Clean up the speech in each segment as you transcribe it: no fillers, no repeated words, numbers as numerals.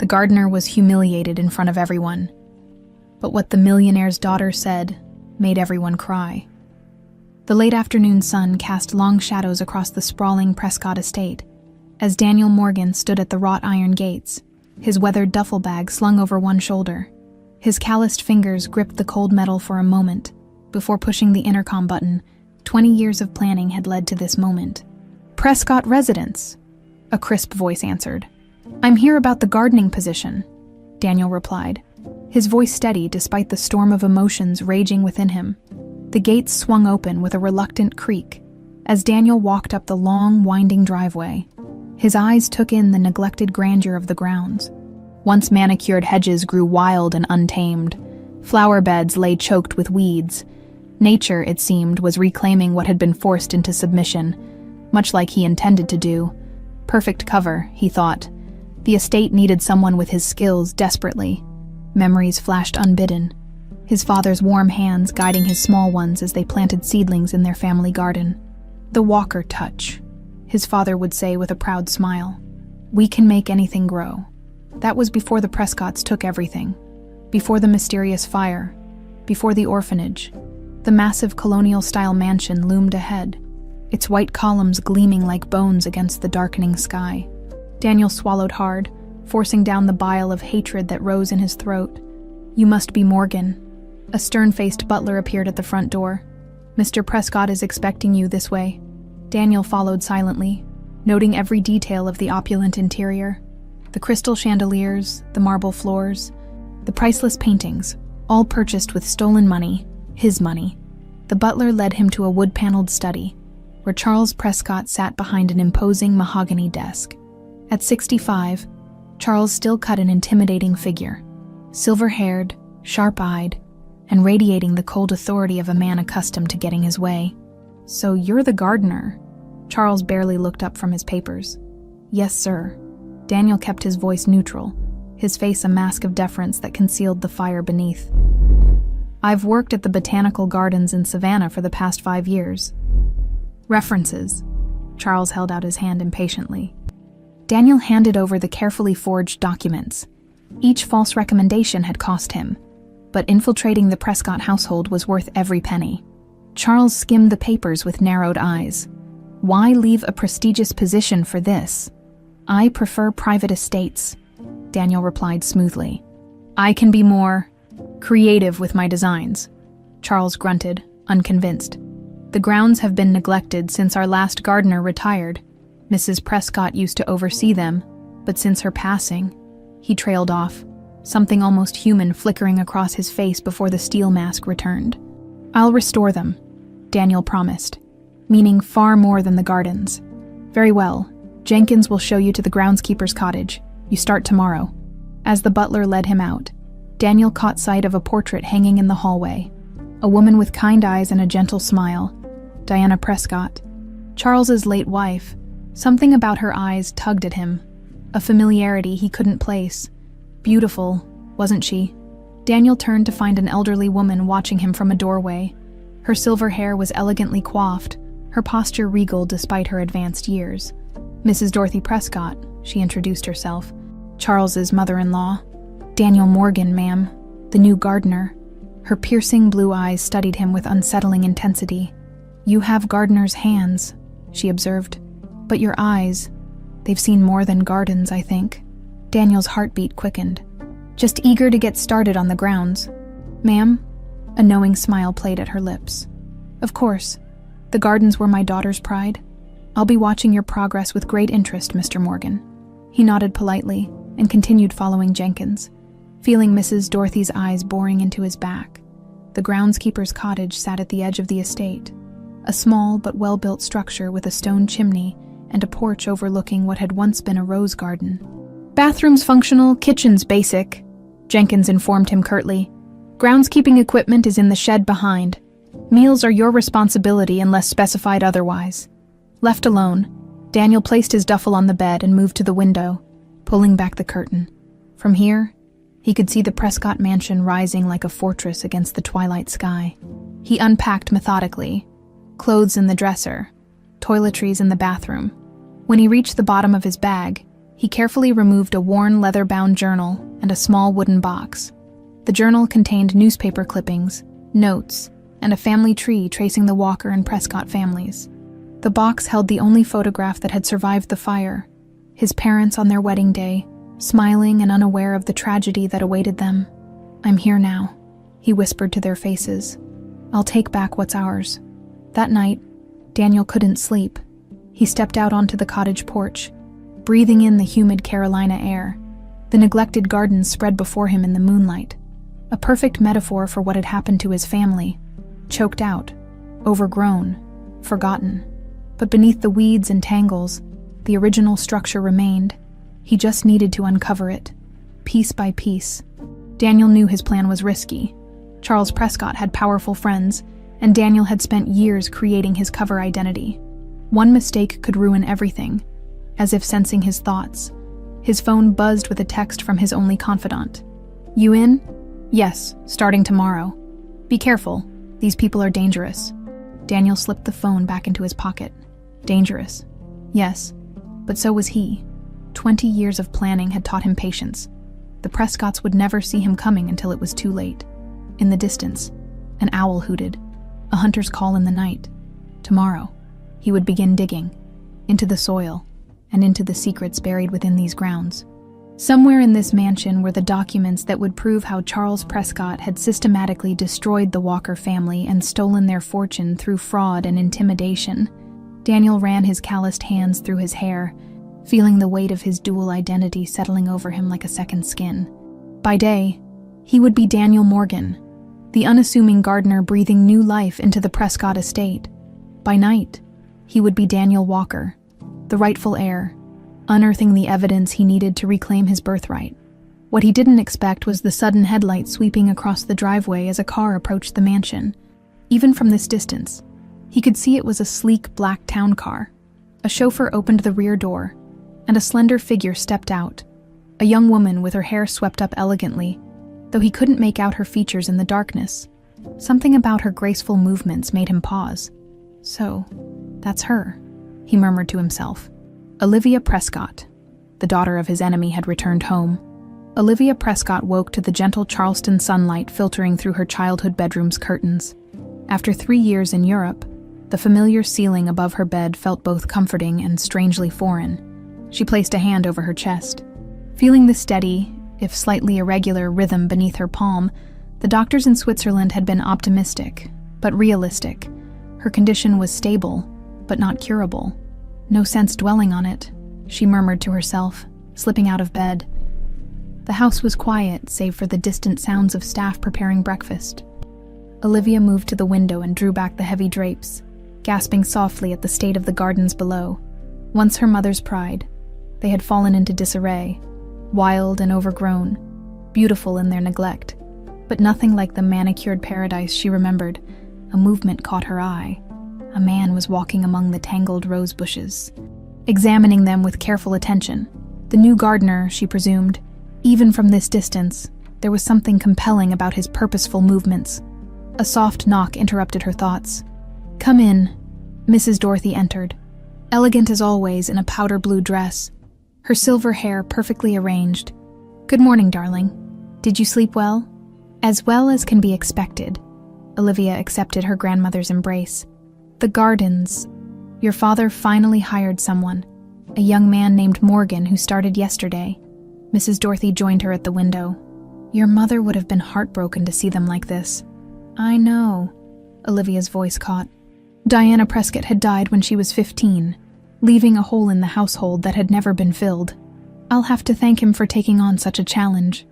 The gardener was humiliated in front of everyone. But what the millionaire's daughter said made everyone cry. The late afternoon sun cast long shadows across the sprawling Prescott estate as Daniel Morgan stood at the wrought iron gates, his weathered duffel bag slung over one shoulder. His calloused fingers gripped the cold metal for a moment before pushing the intercom button. 20 years of planning had led to this moment. "Prescott residence," a crisp voice answered. "I'm here about the gardening position," Daniel replied, his voice steady despite the storm of emotions raging within him. The gates swung open with a reluctant creak as Daniel walked up the long, winding driveway. His eyes took in the neglected grandeur of the grounds. Once manicured hedges grew wild and untamed. Flower beds lay choked with weeds. Nature, it seemed, was reclaiming what had been forced into submission, much like he intended to do. Perfect cover, he thought. The estate needed someone with his skills desperately. Memories flashed unbidden. His father's warm hands guiding his small ones as they planted seedlings in their family garden. "The Walker touch," his father would say with a proud smile. "We can make anything grow." That was before the Prescotts took everything. Before the mysterious fire. Before the orphanage. The massive colonial-style mansion loomed ahead, its white columns gleaming like bones against the darkening sky. Daniel swallowed hard, forcing down the bile of hatred that rose in his throat. "You must be Morgan." A stern-faced butler appeared at the front door. "Mr. Prescott is expecting you this way." Daniel followed silently, noting every detail of the opulent interior. The crystal chandeliers, the marble floors, the priceless paintings, all purchased with stolen money, his money. The butler led him to a wood-paneled study, where Charles Prescott sat behind an imposing mahogany desk. At 65, Charles still cut an intimidating figure, silver-haired, sharp-eyed, and radiating the cold authority of a man accustomed to getting his way. "So you're the gardener?" Charles barely looked up from his papers. "Yes, sir." Daniel kept his voice neutral, his face a mask of deference that concealed the fire beneath. "I've worked at the botanical gardens in Savannah for the past 5 years. References." Charles held out his hand impatiently. Daniel handed over the carefully forged documents. Each false recommendation had cost him, but infiltrating the Prescott household was worth every penny. Charles skimmed the papers with narrowed eyes. "Why leave a prestigious position for this?" "I prefer private estates," Daniel replied smoothly. "I can be more creative with my designs," Charles grunted, unconvinced. "The grounds have been neglected since our last gardener retired. Mrs. Prescott used to oversee them, but since her passing..." He trailed off, something almost human flickering across his face before the steel mask returned. "I'll restore them," Daniel promised, meaning far more than the gardens. "Very well. Jenkins will show you to the groundskeeper's cottage. You start tomorrow." As the butler led him out, Daniel caught sight of a portrait hanging in the hallway. A woman with kind eyes and a gentle smile. Diana Prescott, Charles's late wife. Something about her eyes tugged at him, a familiarity he couldn't place. Beautiful, wasn't she? Daniel turned to find an elderly woman watching him from a doorway. Her silver hair was elegantly coiffed, her posture regal despite her advanced years. "Mrs. Dorothy Prescott," she introduced herself. "Charles's mother-in-law." "Daniel Morgan, ma'am, the new gardener." Her piercing blue eyes studied him with unsettling intensity. "You have gardener's hands," she observed. "But your eyes, they've seen more than gardens, I think." Daniel's heartbeat quickened. "Just eager to get started on the grounds." "Ma'am?" A knowing smile played at her lips. "Of course. The gardens were my daughter's pride. I'll be watching your progress with great interest, Mr. Morgan." He nodded politely and continued following Jenkins, feeling Mrs. Dorothy's eyes boring into his back. The groundskeeper's cottage sat at the edge of the estate, a small but well-built structure with a stone chimney and a porch overlooking what had once been a rose garden. "Bathrooms functional, kitchen's basic," Jenkins informed him curtly. "Groundskeeping equipment is in the shed behind. Meals are your responsibility unless specified otherwise." Left alone, Daniel placed his duffel on the bed and moved to the window, pulling back the curtain. From here, he could see the Prescott mansion rising like a fortress against the twilight sky. He unpacked methodically, clothes in the dresser, toiletries in the bathroom. When he reached the bottom of his bag, he He carefully removed a worn leather-bound journal and a small wooden box. The journal contained newspaper clippings, notes, and a family tree tracing the Walker and Prescott families. The box held the only photograph that had survived the fire, his parents on their wedding day, smiling and unaware of the tragedy that awaited them. "I'm here now," he whispered to their faces. "I'll take back what's ours." That night, Daniel couldn't sleep. He stepped out onto the cottage porch, breathing in the humid Carolina air. The neglected gardens spread before him in the moonlight, a perfect metaphor for what had happened to his family. Choked out, overgrown, forgotten. But beneath the weeds and tangles, the original structure remained. He just needed to uncover it, piece by piece. Daniel knew his plan was risky. Charles Prescott had powerful friends, and Daniel had spent years creating his cover identity. One mistake could ruin everything. As if sensing his thoughts, his phone buzzed with a text from his only confidant. "You in?" "Yes, starting tomorrow." "Be careful. These people are dangerous." Daniel slipped the phone back into his pocket. Dangerous. Yes, but so was he. 20 years of planning had taught him patience. The Prescotts would never see him coming until it was too late. In the distance, an owl hooted, a hunter's call in the night. Tomorrow, he would begin digging, into the soil, and into the secrets buried within these grounds. Somewhere in this mansion were the documents that would prove how Charles Prescott had systematically destroyed the Walker family and stolen their fortune through fraud and intimidation. Daniel ran his calloused hands through his hair, feeling the weight of his dual identity settling over him like a second skin. By day, he would be Daniel Morgan, the unassuming gardener breathing new life into the Prescott estate. By night, he would be Daniel Walker, the rightful heir, unearthing the evidence he needed to reclaim his birthright. What he didn't expect was the sudden headlight sweeping across the driveway as a car approached the mansion. Even from this distance, he could see it was a sleek black town car. A chauffeur opened the rear door, and a slender figure stepped out, a young woman with her hair swept up elegantly, though he couldn't make out her features in the darkness. Something about her graceful movements made him pause. "So, that's her," he murmured to himself. Olivia Prescott, the daughter of his enemy, had returned home. Olivia Prescott woke to the gentle Charleston sunlight filtering through her childhood bedroom's curtains. After 3 years in Europe, the familiar ceiling above her bed felt both comforting and strangely foreign. She placed a hand over her chest. Feeling the steady, if slightly irregular, rhythm beneath her palm, the doctors in Switzerland had been optimistic, but realistic. Her condition was stable, but not curable. "No sense dwelling on it," she murmured to herself, slipping out of bed. The house was quiet, save for the distant sounds of staff preparing breakfast. Olivia moved to the window and drew back the heavy drapes, gasping softly at the state of the gardens below. Once her mother's pride, they had fallen into disarray, wild and overgrown, beautiful in their neglect, but nothing like the manicured paradise she remembered. A movement caught her eye. A man was walking among the tangled rose bushes, examining them with careful attention. The new gardener, she presumed. Even from this distance, there was something compelling about his purposeful movements. A soft knock interrupted her thoughts. "Come in." Mrs. Dorothy entered, elegant as always in a powder blue dress, her silver hair perfectly arranged. "Good morning, darling. Did you sleep well?" "As well as can be expected." Olivia accepted her grandmother's embrace. "The gardens. Your father finally hired someone, a young man named Morgan who started yesterday." Mrs. Dorothy joined her at the window. "Your mother would have been heartbroken to see them like this." "I know," Olivia's voice caught. Diana Prescott had died when she was 15, leaving a hole in the household that had never been filled. "I'll have to thank him for taking on such a challenge."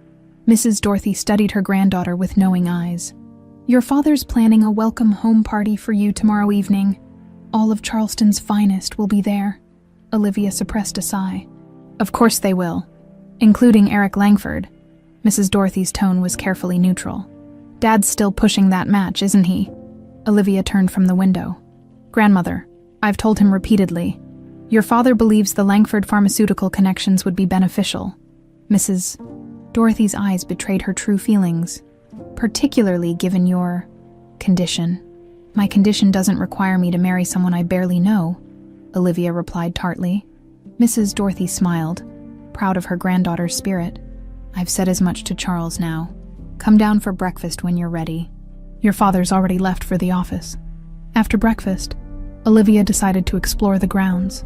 Mrs. Dorothy studied her granddaughter with knowing eyes. "Your father's planning a welcome home party for you tomorrow evening. All of Charleston's finest will be there." Olivia suppressed a sigh. "Of course they will, including Eric Langford." Mrs. Dorothy's tone was carefully neutral. "Dad's still pushing that match, isn't he?" Olivia turned from the window. "Grandmother, I've told him repeatedly. Your father believes the Langford pharmaceutical connections would be beneficial." Mrs. Dorothy's eyes betrayed her true feelings. "Particularly given your condition." "My condition doesn't require me to marry someone I barely know," Olivia replied tartly. Mrs. Dorothy smiled. proud of her granddaughter's spirit. "I've said as much to Charles now. Come down for breakfast when you're ready. Your father's already left for the office." After breakfast, Olivia decided to explore the grounds.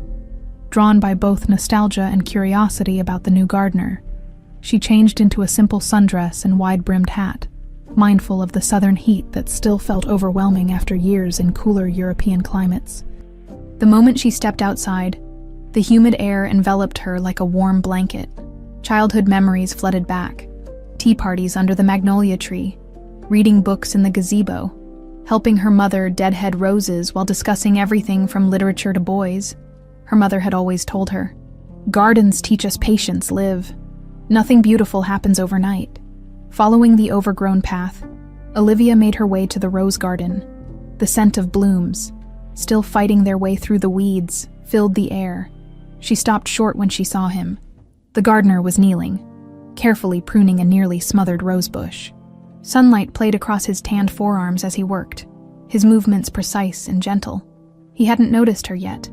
Drawn by both nostalgia and curiosity about the new gardener, she changed into a simple sundress and wide-brimmed hat, mindful of the southern heat that still felt overwhelming after years in cooler European climates. The moment she stepped outside, the humid air enveloped her like a warm blanket. Childhood memories flooded back. Tea parties under the magnolia tree, reading books in the gazebo, helping her mother deadhead roses while discussing everything from literature to boys. Her mother had always told her, "Gardens teach us patience, Liv. Nothing beautiful happens overnight." Following the overgrown path, Olivia made her way to the rose garden. The scent of blooms, still fighting their way through the weeds, filled the air. She stopped short when she saw him. The gardener was kneeling, carefully pruning a nearly smothered rosebush. Sunlight played across his tanned forearms as he worked, his movements precise and gentle. He hadn't noticed her yet,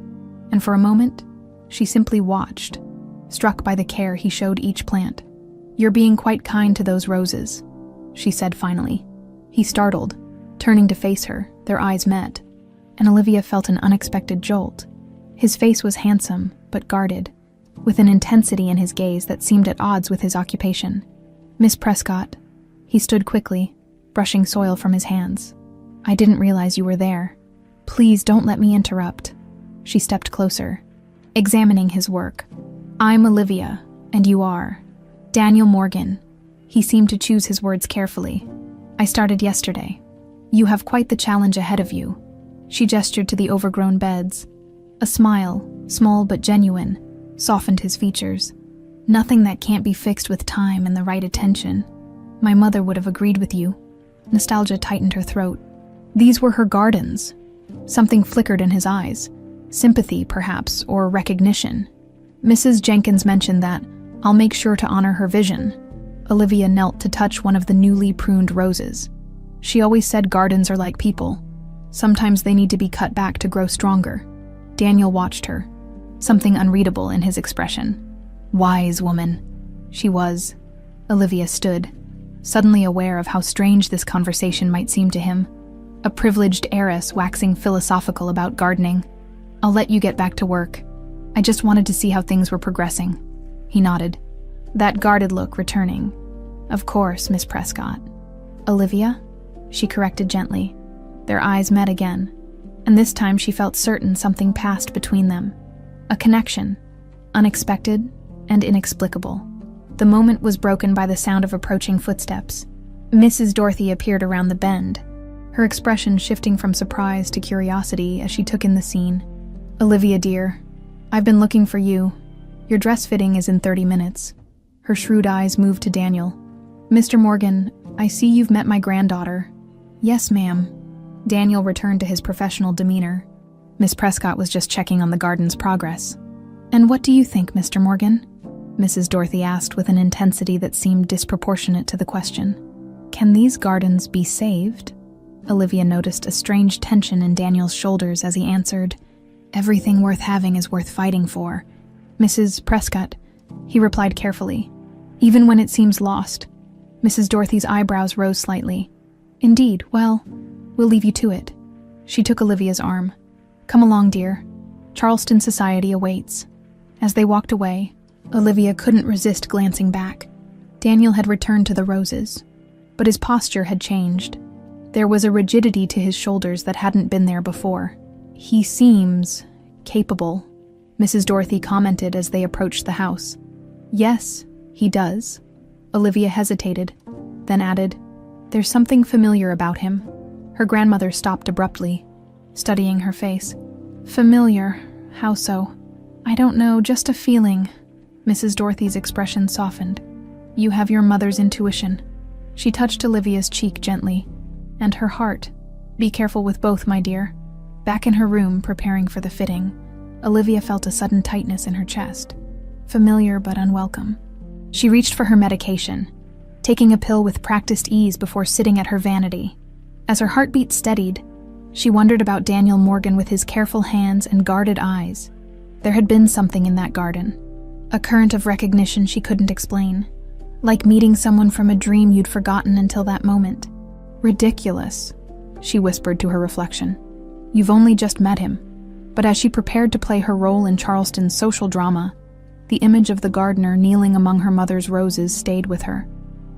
and for a moment, she simply watched, struck by the care he showed each plant. "You're being quite kind to those roses," she said finally. He startled, turning to face her. Their eyes met, and Olivia felt an unexpected jolt. His face was handsome, but guarded, with an intensity in his gaze that seemed at odds with his occupation. "Miss Prescott." He stood quickly, brushing soil from his hands. "I didn't realize you were there. Please don't let me interrupt." She stepped closer, examining his work. "I'm Olivia, and you are Daniel Morgan." He seemed to choose his words carefully. "I started yesterday. You have quite the challenge ahead of you." She gestured to the overgrown beds. A smile, small but genuine, softened his features. "Nothing that can't be fixed with time and the right attention. My mother would have agreed with you." Nostalgia tightened her throat. These were her gardens. Something flickered in his eyes. Sympathy, perhaps, or recognition. "Mrs. Jenkins mentioned that. I'll make sure to honor her vision." Olivia knelt to touch one of the newly pruned roses. She always said gardens are like people. Sometimes they need to be cut back to grow stronger. Daniel watched her, something unreadable in his expression. Wise woman. She was. Olivia stood, suddenly aware of how strange this conversation might seem to him. A privileged heiress waxing philosophical about gardening. "I'll let you get back to work. I just wanted to see how things were progressing." He nodded, that guarded look returning. "Of course, Miss Prescott." "Olivia?" she corrected gently. Their eyes met again, and this time she felt certain something passed between them. A connection, unexpected and inexplicable. The moment was broken by the sound of approaching footsteps. Mrs. Dorothy appeared around the bend, her expression shifting from surprise to curiosity as she took in the scene. "Olivia, dear, I've been looking for you. Your dress fitting is in 30 minutes. Her shrewd eyes moved to Daniel. "Mr. Morgan, I see you've met my granddaughter." "Yes, ma'am." Daniel returned to his professional demeanor. Miss Prescott was just checking on the garden's progress. "And what do you think, Mr. Morgan?" Mrs. Dorothy asked with an intensity that seemed disproportionate to the question. "Can these gardens be saved?" Olivia noticed a strange tension in Daniel's shoulders as he answered, "Everything worth having is worth fighting for. Mrs. Prescott," he replied carefully, "even when it seems lost." Mrs. Dorothy's eyebrows rose slightly. "Indeed, well, we'll leave you to it." She took Olivia's arm. "Come along, dear. Charleston society awaits." As they walked away, Olivia couldn't resist glancing back. Daniel had returned to the roses, but his posture had changed. There was a rigidity to his shoulders that hadn't been there before. "He seems capable," Mrs. Dorothy commented as they approached the house. "Yes, he does." Olivia hesitated, then added, "There's something familiar about him." Her grandmother stopped abruptly, studying her face. "Familiar? How so?" "I don't know, just a feeling." Mrs. Dorothy's expression softened. "You have your mother's intuition." She touched Olivia's cheek gently, and her heart. "Be careful with both, my dear." Back in her room, preparing for the fitting, Olivia felt a sudden tightness in her chest. Familiar but unwelcome. She reached for her medication, taking a pill with practiced ease before sitting at her vanity. As her heartbeat steadied, she wondered about Daniel Morgan with his careful hands and guarded eyes. There had been something in that garden, a current of recognition she couldn't explain, like meeting someone from a dream you'd forgotten until that moment. Ridiculous, she whispered to her reflection. You've only just met him. But as she prepared to play her role in Charleston's social drama, the image of the gardener kneeling among her mother's roses stayed with her,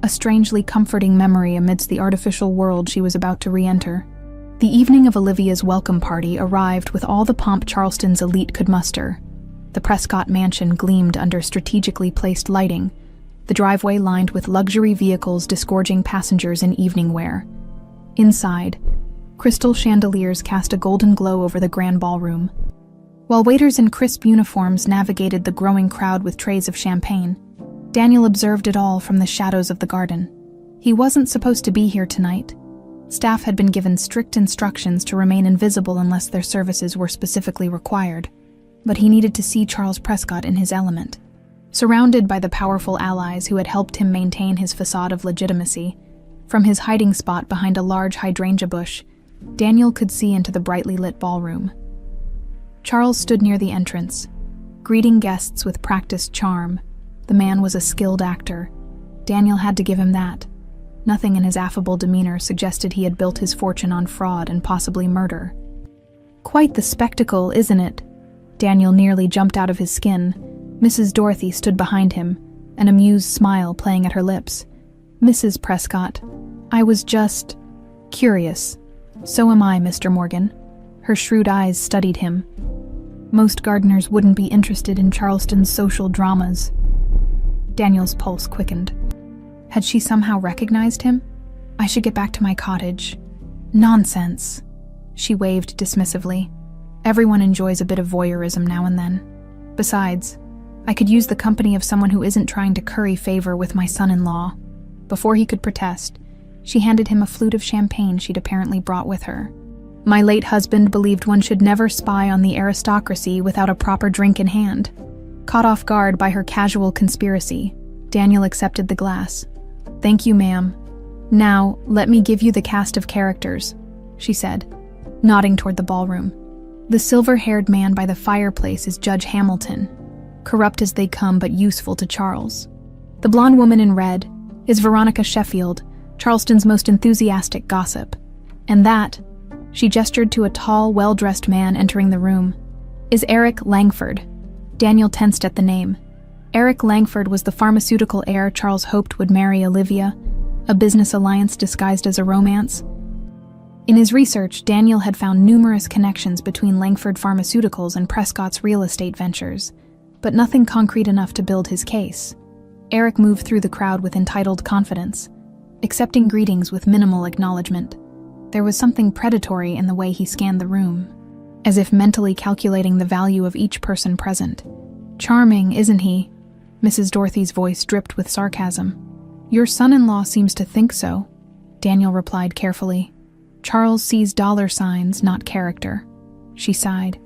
a strangely comforting memory amidst the artificial world she was about to re-enter. The evening of Olivia's welcome party arrived with all the pomp Charleston's elite could muster. The Prescott mansion gleamed under strategically placed lighting, the driveway lined with luxury vehicles disgorging passengers in evening wear. Inside, crystal chandeliers cast a golden glow over the grand ballroom. While waiters in crisp uniforms navigated the growing crowd with trays of champagne, Daniel observed it all from the shadows of the garden. He wasn't supposed to be here tonight. Staff had been given strict instructions to remain invisible unless their services were specifically required, but he needed to see Charles Prescott in his element. Surrounded by the powerful allies who had helped him maintain his facade of legitimacy, from his hiding spot behind a large hydrangea bush, Daniel could see into the brightly lit ballroom. Charles stood near the entrance, greeting guests with practiced charm. The man was a skilled actor. Daniel had to give him that. Nothing in his affable demeanor suggested he had built his fortune on fraud and possibly murder. Quite the spectacle, isn't it? Daniel nearly jumped out of his skin. Mrs. Dorothy stood behind him, an amused smile playing at her lips. Mrs. Prescott, I was just curious. So am I, Mr. Morgan. Her shrewd eyes studied him. Most gardeners wouldn't be interested in Charleston's social dramas. Daniel's pulse quickened. Had she somehow recognized him? I should get back to my cottage. Nonsense. She waved dismissively. Everyone enjoys a bit of voyeurism now and then. Besides, I could use the company of someone who isn't trying to curry favor with my son-in-law. Before he could protest, she handed him a flute of champagne she'd apparently brought with her. My late husband believed one should never spy on the aristocracy without a proper drink in hand. Caught off guard by her casual conspiracy, Daniel accepted the glass. Thank you, ma'am. Now, let me give you the cast of characters, she said, nodding toward the ballroom. The silver-haired man by the fireplace is Judge Hamilton, corrupt as they come but useful to Charles. The blonde woman in red is Veronica Sheffield, Charleston's most enthusiastic gossip. And that, she gestured to a tall, well-dressed man entering the room, is Eric Langford. Daniel tensed at the name. Eric Langford was the pharmaceutical heir Charles hoped would marry Olivia, a business alliance disguised as a romance. In his research, Daniel had found numerous connections between Langford Pharmaceuticals and Prescott's real estate ventures, but nothing concrete enough to build his case. Eric moved through the crowd with entitled confidence, accepting greetings with minimal acknowledgement. There was something predatory in the way he scanned the room, as if mentally calculating the value of each person present. Charming, isn't he? Mrs. Dorothy's voice dripped with sarcasm. Your son-in-law seems to think so, Daniel replied carefully. Charles sees dollar signs, not character. She sighed.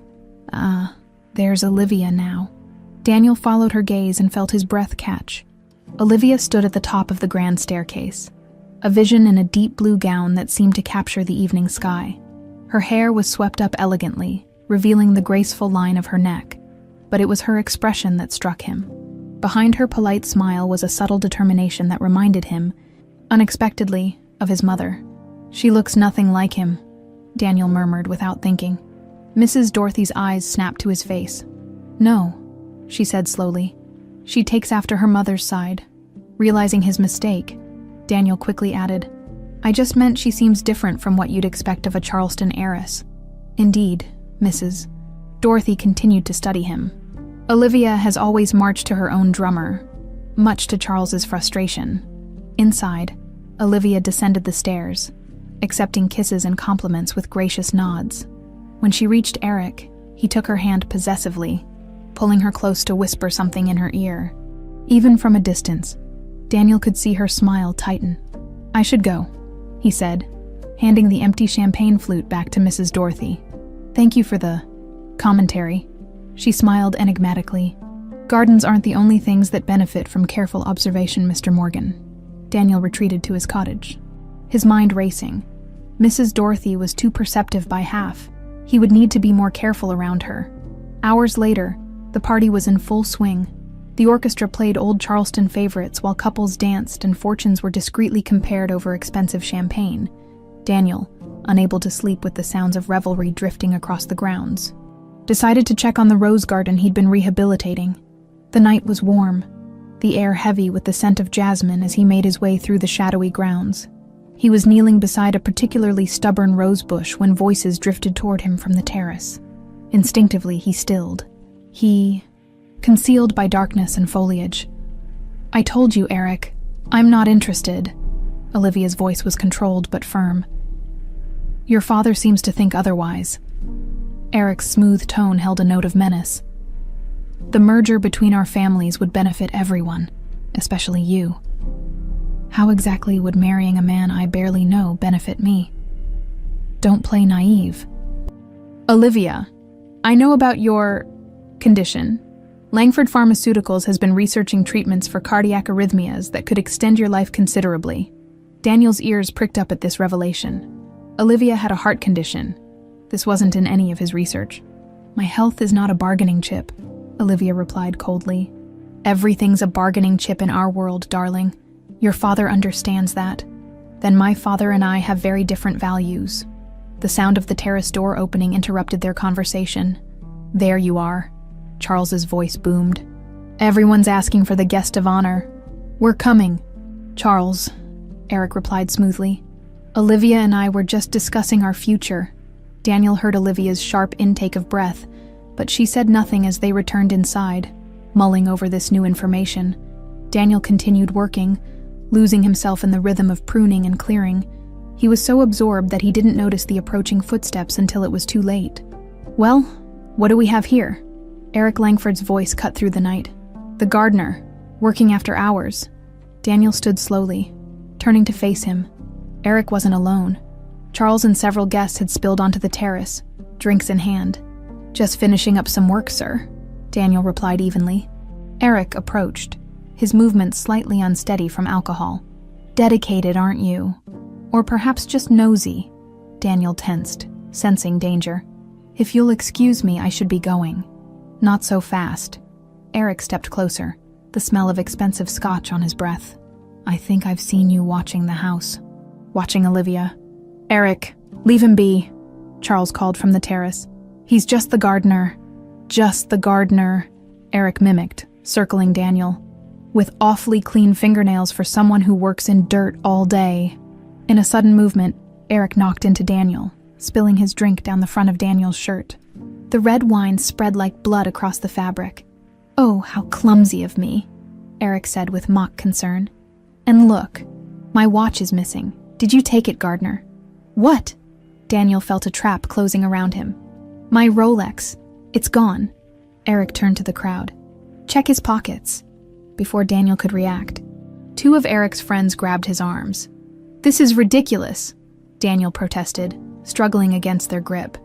There's Olivia now. Daniel followed her gaze and felt his breath catch. Olivia stood at the top of the grand staircase, a vision in a deep blue gown that seemed to capture the evening sky. Her hair was swept up elegantly, revealing the graceful line of her neck, but it was her expression that struck him. Behind her polite smile was a subtle determination that reminded him, unexpectedly, of his mother. She looks nothing like him, Daniel murmured without thinking. Mrs. Dorothy's eyes snapped to his face. No, she said slowly. She takes after her mother's side. Realizing his mistake, Daniel quickly added, I just meant she seems different from what you'd expect of a Charleston heiress. Indeed, Mrs. Dorothy continued to study him. Olivia has always marched to her own drummer, much to Charles's frustration. Inside, Olivia descended the stairs, accepting kisses and compliments with gracious nods. When she reached Eric, he took her hand possessively, pulling her close to whisper something in her ear. Even from a distance, Daniel could see her smile tighten. I should go, he said, handing the empty champagne flute back to Mrs. Dorothy. Thank you for the commentary. She smiled enigmatically. Gardens aren't the only things that benefit from careful observation, Mr. Morgan. Daniel retreated to his cottage, his mind racing. Mrs. Dorothy was too perceptive by half. He would need to be more careful around her. Hours later, the party was in full swing. The orchestra played old Charleston favorites while couples danced and fortunes were discreetly compared over expensive champagne. Daniel, unable to sleep with the sounds of revelry drifting across the grounds, decided to check on the rose garden he'd been rehabilitating. The night was warm, the air heavy with the scent of jasmine as he made his way through the shadowy grounds. He was kneeling beside a particularly stubborn rose bush when voices drifted toward him from the terrace. Instinctively, he stilled. Concealed by darkness and foliage. "I told you, Eric. I'm not interested." Olivia's voice was controlled but firm. "Your father seems to think otherwise." Eric's smooth tone held a note of menace. "The merger between our families would benefit everyone, especially you. How exactly would marrying a man I barely know benefit me? Don't play naive." "Olivia, I know about your condition. Langford Pharmaceuticals has been researching treatments for cardiac arrhythmias that could extend your life considerably." Daniel's ears pricked up at this revelation. Olivia had a heart condition. This wasn't in any of his research. "My health is not a bargaining chip," Olivia replied coldly. "Everything's a bargaining chip in our world, darling. Your father understands that. Then my father and I have very different values." The sound of the terrace door opening interrupted their conversation. "There you are," Charles's voice boomed. "Everyone's asking for the guest of honor." "We're coming, Charles," Eric replied smoothly. "Olivia and I were just discussing our future." Daniel heard Olivia's sharp intake of breath, but she said nothing as they returned inside, mulling over this new information. Daniel continued working, losing himself in the rhythm of pruning and clearing. He was so absorbed that he didn't notice the approaching footsteps until it was too late. "Well, what do we have here?" Eric Langford's voice cut through the night. "The gardener, working after hours." Daniel stood slowly, turning to face him. Eric wasn't alone. Charles and several guests had spilled onto the terrace, drinks in hand. "Just finishing up some work, sir," Daniel replied evenly. Eric approached, his movements slightly unsteady from alcohol. "Dedicated, aren't you? Or perhaps just nosy?" Daniel tensed, sensing danger. "If you'll excuse me, I should be going." "Not so fast." Eric stepped closer, the smell of expensive scotch on his breath. "I think I've seen you watching the house." "Watching Olivia." "Eric, leave him be," Charles called from the terrace. "He's just the gardener." "Just the gardener," Eric mimicked, circling Daniel. "With awfully clean fingernails for someone who works in dirt all day." In a sudden movement, Eric knocked into Daniel, spilling his drink down the front of Daniel's shirt. The red wine spread like blood across the fabric. "Oh, how clumsy of me," Eric said with mock concern. "And look, my watch is missing. Did you take it, gardener?" "What?" Daniel felt a trap closing around him. "My Rolex. It's gone." Eric turned to the crowd. "Check his pockets." Before Daniel could react, two of Eric's friends grabbed his arms. "This is ridiculous," Daniel protested, struggling against their grip.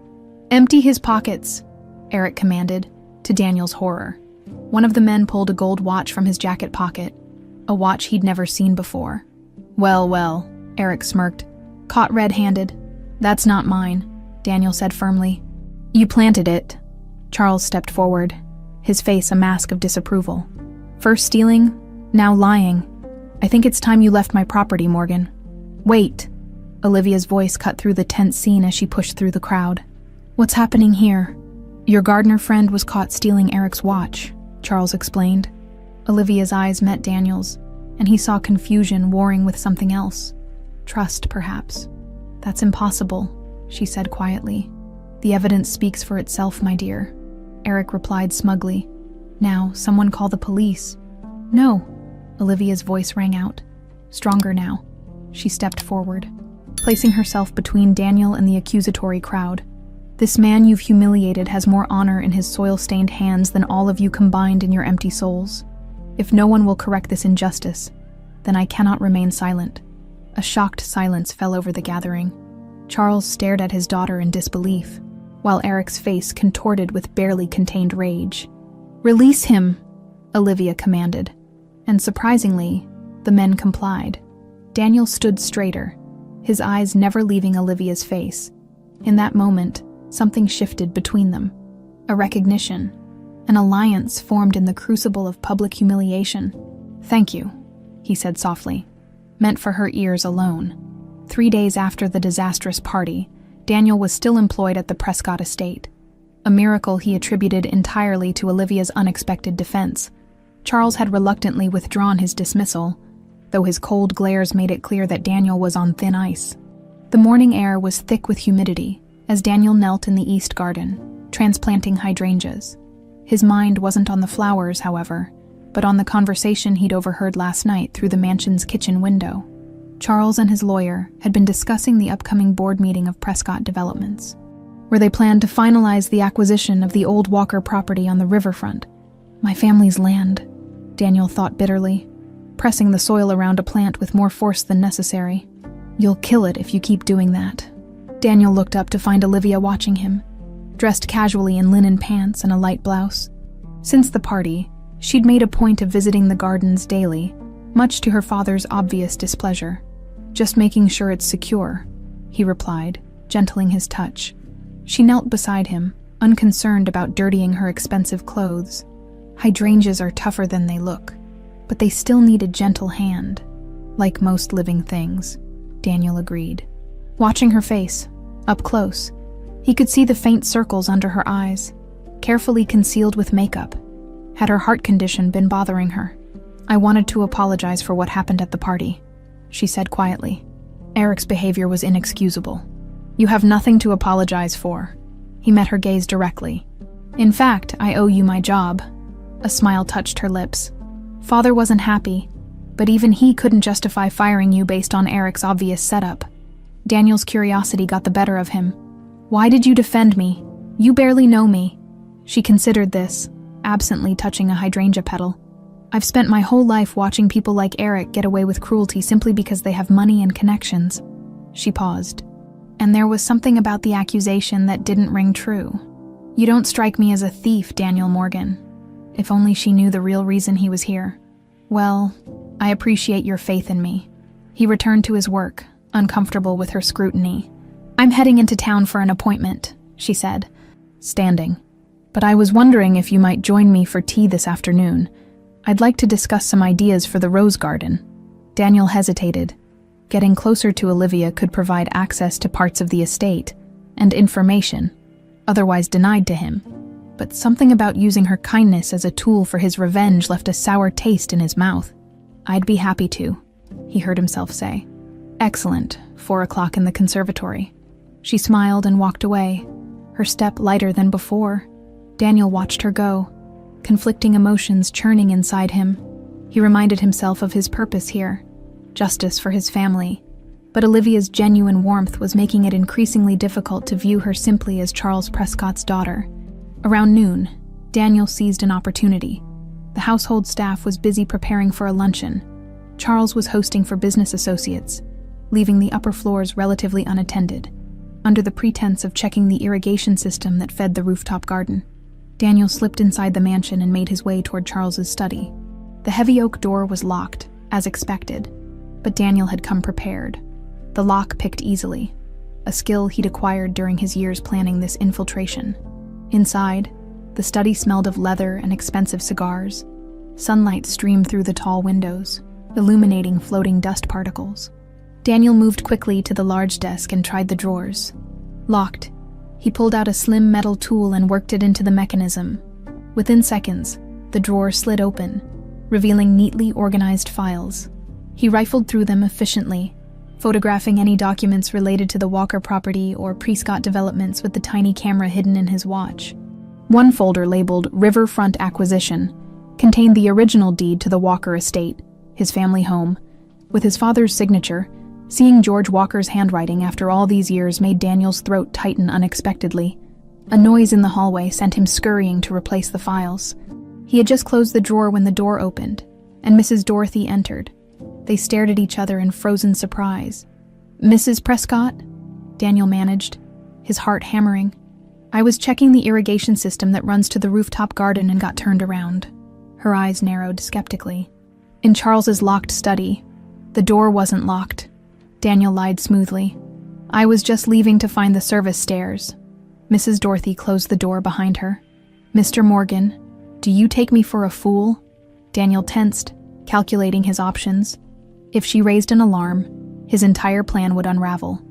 "Empty his pockets," Eric commanded, to Daniel's horror. One of the men pulled a gold watch from his jacket pocket, a watch he'd never seen before. Well, Eric smirked. "Caught red-handed." "That's not mine," Daniel said firmly. "You planted it." Charles stepped forward, his face a mask of disapproval. "First stealing, now lying. I think it's time you left my property, Morgan." "Wait." Olivia's voice cut through the tense scene as she pushed through the crowd. "What's happening here?" "Your gardener friend was caught stealing Eric's watch," Charles explained. Olivia's eyes met Daniel's, and he saw confusion warring with something else. Trust, perhaps. "That's impossible," she said quietly. "The evidence speaks for itself, my dear," Eric replied smugly. "Now, someone call the police." "No," Olivia's voice rang out, stronger now. She stepped forward, placing herself between Daniel and the accusatory crowd. "This man you've humiliated has more honor in his soil-stained hands than all of you combined in your empty souls. If no one will correct this injustice, then I cannot remain silent." A shocked silence fell over the gathering. Charles stared at his daughter in disbelief, while Eric's face contorted with barely contained rage. "Release him," Olivia commanded, and surprisingly, the men complied. Daniel stood straighter, his eyes never leaving Olivia's face. In that moment, something shifted between them. A recognition. An alliance formed in the crucible of public humiliation. "Thank you," he said softly, meant for her ears alone. 3 days after the disastrous party, Daniel was still employed at the Prescott estate. A miracle he attributed entirely to Olivia's unexpected defense. Charles had reluctantly withdrawn his dismissal, though his cold glares made it clear that Daniel was on thin ice. The morning air was thick with humidity as Daniel knelt in the east garden, transplanting hydrangeas. His mind wasn't on the flowers, however, but on the conversation he'd overheard last night through the mansion's kitchen window. Charles and his lawyer had been discussing the upcoming board meeting of Prescott Developments, where they planned to finalize the acquisition of the old Walker property on the riverfront. "My family's land," Daniel thought bitterly, pressing the soil around a plant with more force than necessary. "You'll kill it if you keep doing that." Daniel looked up to find Olivia watching him, dressed casually in linen pants and a light blouse. Since the party, she'd made a point of visiting the gardens daily, much to her father's obvious displeasure. "Just making sure it's secure," he replied, gentling his touch. She knelt beside him, unconcerned about dirtying her expensive clothes. "Hydrangeas are tougher than they look, but they still need a gentle hand." "Like most living things," Daniel agreed. Watching her face, up close, he could see the faint circles under her eyes, carefully concealed with makeup. Had her heart condition been bothering her? "I wanted to apologize for what happened at the party," she said quietly. "Eric's behavior was inexcusable." "You have nothing to apologize for." He met her gaze directly. "In fact, I owe you my job." A smile touched her lips. "Father wasn't happy, but even he couldn't justify firing you based on Eric's obvious setup." Daniel's curiosity got the better of him. "Why did you defend me? You barely know me." She considered this, absently touching a hydrangea petal. "I've spent my whole life watching people like Eric get away with cruelty simply because they have money and connections." She paused. "And there was something about the accusation that didn't ring true. You don't strike me as a thief, Daniel Morgan." If only she knew the real reason he was here. "Well, I appreciate your faith in me." He returned to his work, uncomfortable with her scrutiny. "I'm heading into town for an appointment," she said, standing. "But I was wondering if you might join me for tea this afternoon. I'd like to discuss some ideas for the rose garden." Daniel hesitated. Getting closer to Olivia could provide access to parts of the estate and information, otherwise denied to him. But something about using her kindness as a tool for his revenge left a sour taste in his mouth. "I'd be happy to," he heard himself say. "Excellent, 4 o'clock in the conservatory." She smiled and walked away, her step lighter than before. Daniel watched her go, conflicting emotions churning inside him. He reminded himself of his purpose here, justice for his family. But Olivia's genuine warmth was making it increasingly difficult to view her simply as Charles Prescott's daughter. Around noon, Daniel seized an opportunity. The household staff was busy preparing for a luncheon. Charles was hosting for business associates, leaving the upper floors relatively unattended, under the pretense of checking the irrigation system that fed the rooftop garden. Daniel slipped inside the mansion and made his way toward Charles's study. The heavy oak door was locked, as expected, but Daniel had come prepared. The lock picked easily, a skill he'd acquired during his years planning this infiltration. Inside, the study smelled of leather and expensive cigars. Sunlight streamed through the tall windows, illuminating floating dust particles. Daniel moved quickly to the large desk and tried the drawers. Locked, he pulled out a slim metal tool and worked it into the mechanism. Within seconds, the drawer slid open, revealing neatly organized files. He rifled through them efficiently, photographing any documents related to the Walker property or Prescott Developments with the tiny camera hidden in his watch. One folder labeled Riverfront Acquisition contained the original deed to the Walker estate, his family home, with his father's signature. Seeing George Walker's handwriting after all these years made Daniel's throat tighten unexpectedly. A noise in the hallway sent him scurrying to replace the files. He had just closed the drawer when the door opened, and Mrs. Dorothy entered. They stared at each other in frozen surprise. "Mrs. Prescott?" Daniel managed, his heart hammering. "I was checking the irrigation system that runs to the rooftop garden and got turned around." Her eyes narrowed skeptically. In Charles's locked study, the door wasn't locked. Daniel lied smoothly. "I was just leaving to find the service stairs." Mrs. Dorothy closed the door behind her. "Mr. Morgan, Do you take me for a fool? Daniel tensed, calculating his options. If she raised an alarm, his entire plan would unravel.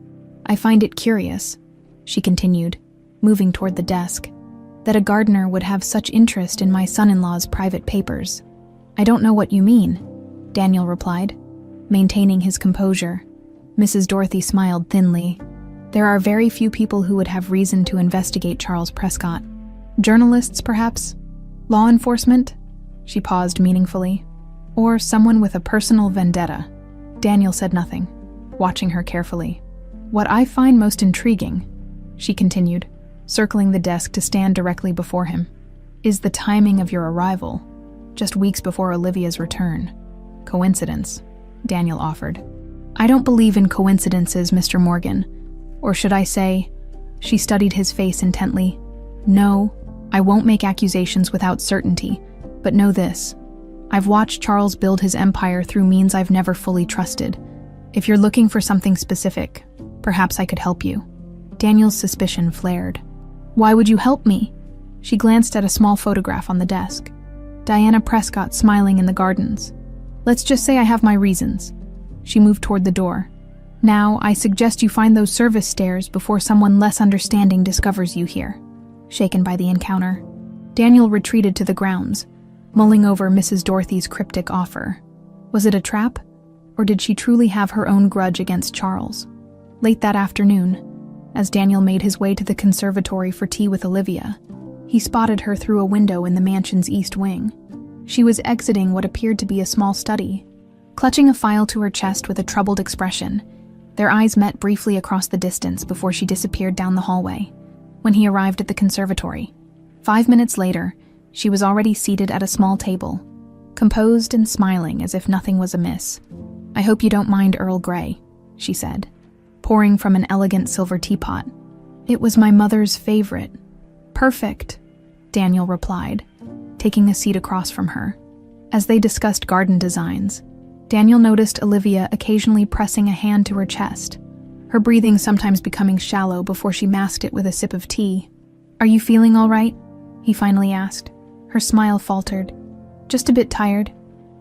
I find it curious, she continued, moving toward the desk, that a gardener would have such interest in my son-in-law's private papers. I don't know what you mean, Daniel replied, maintaining his composure. Mrs. Dorothy smiled thinly. There are very few people who would have reason to investigate Charles Prescott. Journalists, perhaps? Law enforcement? She paused meaningfully. Or someone with a personal vendetta. Daniel said nothing, watching her carefully. What I find most intriguing, she continued, circling the desk to stand directly before him, is the timing of your arrival, just weeks before Olivia's return. Coincidence, Daniel offered. I don't believe in coincidences, Mr. Morgan. Or should I say, she studied his face intently. No, I won't make accusations without certainty, but know this. I've watched Charles build his empire through means I've never fully trusted. If you're looking for something specific, perhaps I could help you. Daniel's suspicion flared. Why would you help me? She glanced at a small photograph on the desk. Diana Prescott smiling in the gardens. Let's just say I have my reasons. She moved toward the door. Now, I suggest you find those service stairs before someone less understanding discovers you here. Shaken by the encounter, Daniel retreated to the grounds, mulling over Mrs. Dorothy's cryptic offer. Was it a trap? Or did she truly have her own grudge against Charles? Late that afternoon, as Daniel made his way to the conservatory for tea with Olivia, he spotted her through a window in the mansion's east wing. She was exiting what appeared to be a small study, clutching a file to her chest with a troubled expression. Their eyes met briefly across the distance before she disappeared down the hallway. When he arrived at the conservatory, 5 minutes later, she was already seated at a small table, composed and smiling as if nothing was amiss. I hope you don't mind Earl Grey, she said, pouring from an elegant silver teapot. It was my mother's favorite. Perfect, Daniel replied, taking a seat across from her. As they discussed garden designs, Daniel noticed Olivia occasionally pressing a hand to her chest, her breathing sometimes becoming shallow before she masked it with a sip of tea. Are you feeling all right? He finally asked. Her smile faltered. Just a bit tired.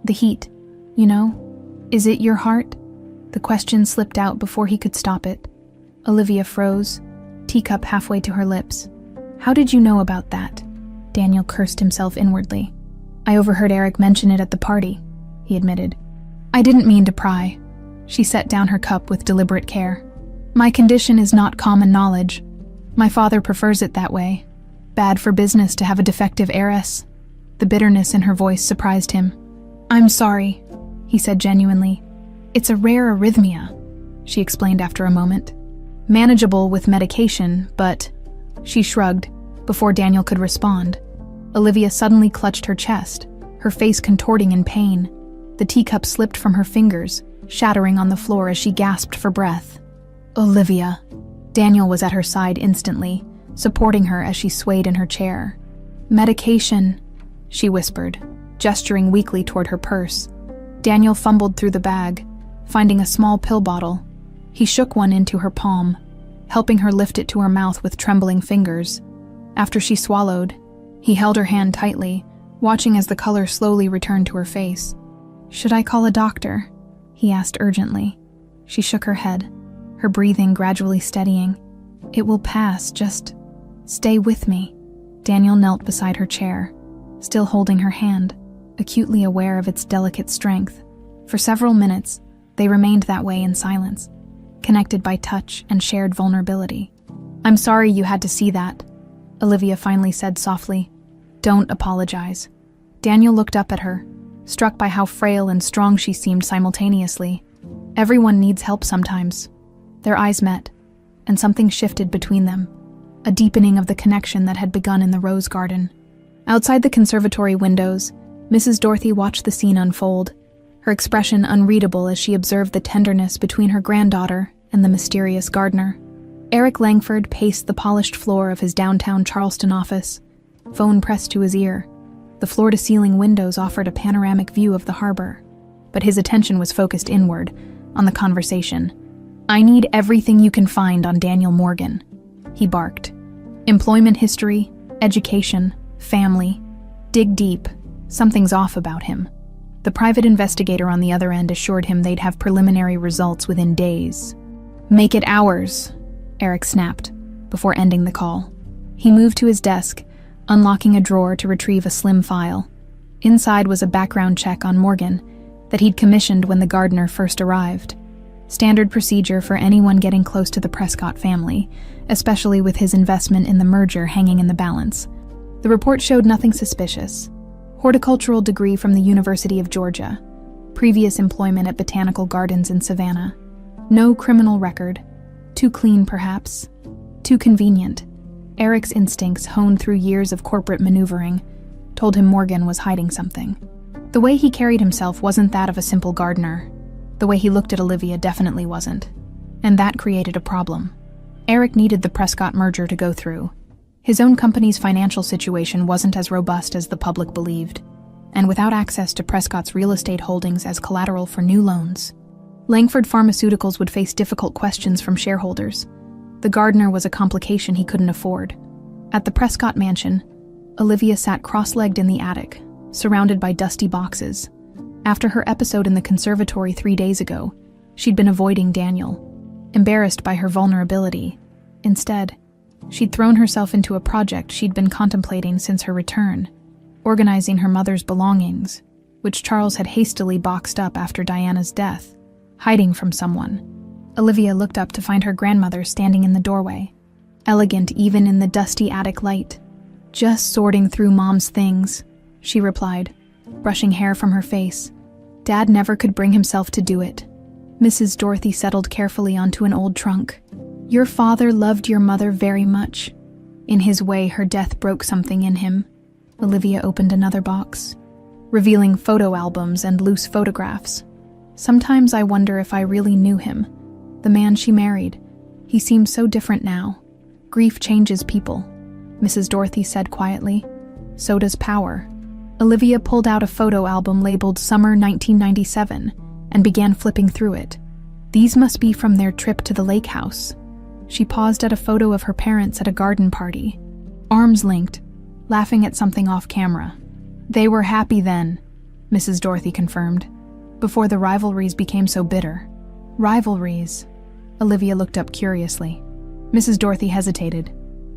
The heat, you know? Is it your heart? The question slipped out before he could stop it. Olivia froze, teacup halfway to her lips. How did you know about that? Daniel cursed himself inwardly. I overheard Eric mention it at the party, he admitted. I didn't mean to pry. She set down her cup with deliberate care. My condition is not common knowledge. My father prefers it that way. Bad for business to have a defective heiress. The bitterness in her voice surprised him. I'm sorry, he said genuinely. It's a rare arrhythmia, she explained after a moment. Manageable with medication, but... She shrugged, before Daniel could respond. Olivia suddenly clutched her chest, her face contorting in pain. The teacup slipped from her fingers, shattering on the floor as she gasped for breath. Olivia. Daniel was at her side instantly, supporting her as she swayed in her chair. Medication, she whispered, gesturing weakly toward her purse. Daniel fumbled through the bag, finding a small pill bottle. He shook one into her palm, helping her lift it to her mouth with trembling fingers. After she swallowed, he held her hand tightly, watching as the color slowly returned to her face. Should I call a doctor? He asked urgently. She shook her head, her breathing gradually steadying. It will pass, just stay with me. Daniel knelt beside her chair, still holding her hand, acutely aware of its delicate strength. For several minutes, they remained that way in silence, connected by touch and shared vulnerability. I'm sorry you had to see that, Olivia finally said softly. Don't apologize. Daniel looked up at her, struck by how frail and strong she seemed simultaneously. Everyone needs help sometimes. Their eyes met, and something shifted between them, a deepening of the connection that had begun in the rose garden. Outside the conservatory windows, Mrs. Dorothy watched the scene unfold, her expression unreadable as she observed the tenderness between her granddaughter and the mysterious gardener. Eric Langford paced the polished floor of his downtown Charleston office, phone pressed to his ear. The floor-to-ceiling windows offered a panoramic view of the harbor, but his attention was focused inward, on the conversation. I need everything you can find on Daniel Morgan, he barked. Employment history, education, family. Dig deep. Something's off about him. The private investigator on the other end assured him they'd have preliminary results within days. Make it hours, Eric snapped, before ending the call. He moved to his desk, unlocking a drawer to retrieve a slim file. Inside was a background check on Morgan that he'd commissioned when the gardener first arrived. Standard procedure for anyone getting close to the Prescott family, especially with his investment in the merger hanging in the balance. The report showed nothing suspicious. Horticultural degree from the University of Georgia. Previous employment at botanical gardens in Savannah. No criminal record. Too clean, perhaps. Too convenient. Eric's instincts, honed through years of corporate maneuvering, told him Morgan was hiding something. The way he carried himself wasn't that of a simple gardener. The way he looked at Olivia definitely wasn't. And that created a problem. Eric needed the Prescott merger to go through. His own company's financial situation wasn't as robust as the public believed, and without access to Prescott's real estate holdings as collateral for new loans, Langford Pharmaceuticals would face difficult questions from shareholders. The gardener was a complication he couldn't afford. At the Prescott mansion, Olivia sat cross-legged in the attic, surrounded by dusty boxes. After her episode in the conservatory 3 days ago, she'd been avoiding Daniel, embarrassed by her vulnerability. Instead, she'd thrown herself into a project she'd been contemplating since her return, organizing her mother's belongings, which Charles had hastily boxed up after Diana's death, hiding from someone. Olivia looked up to find her grandmother standing in the doorway, elegant even in the dusty attic light. "Just sorting through Mom's things," she replied, brushing hair from her face. "Dad never could bring himself to do it." Mrs. Dorothy settled carefully onto an old trunk. "Your father loved your mother very much. In his way, her death broke something in him." Olivia opened another box, revealing photo albums and loose photographs. "Sometimes I wonder if I really knew him, the man she married. He seems so different now. Grief changes people," Mrs. Dorothy said quietly. "So does power." Olivia pulled out a photo album labeled Summer 1997 and began flipping through it. These must be from their trip to the lake house. She paused at a photo of her parents at a garden party, arms linked, laughing at something off camera. "They were happy then," Mrs. Dorothy confirmed, "before the rivalries became so bitter." "Rivalries?" Olivia looked up curiously. Mrs. Dorothy hesitated.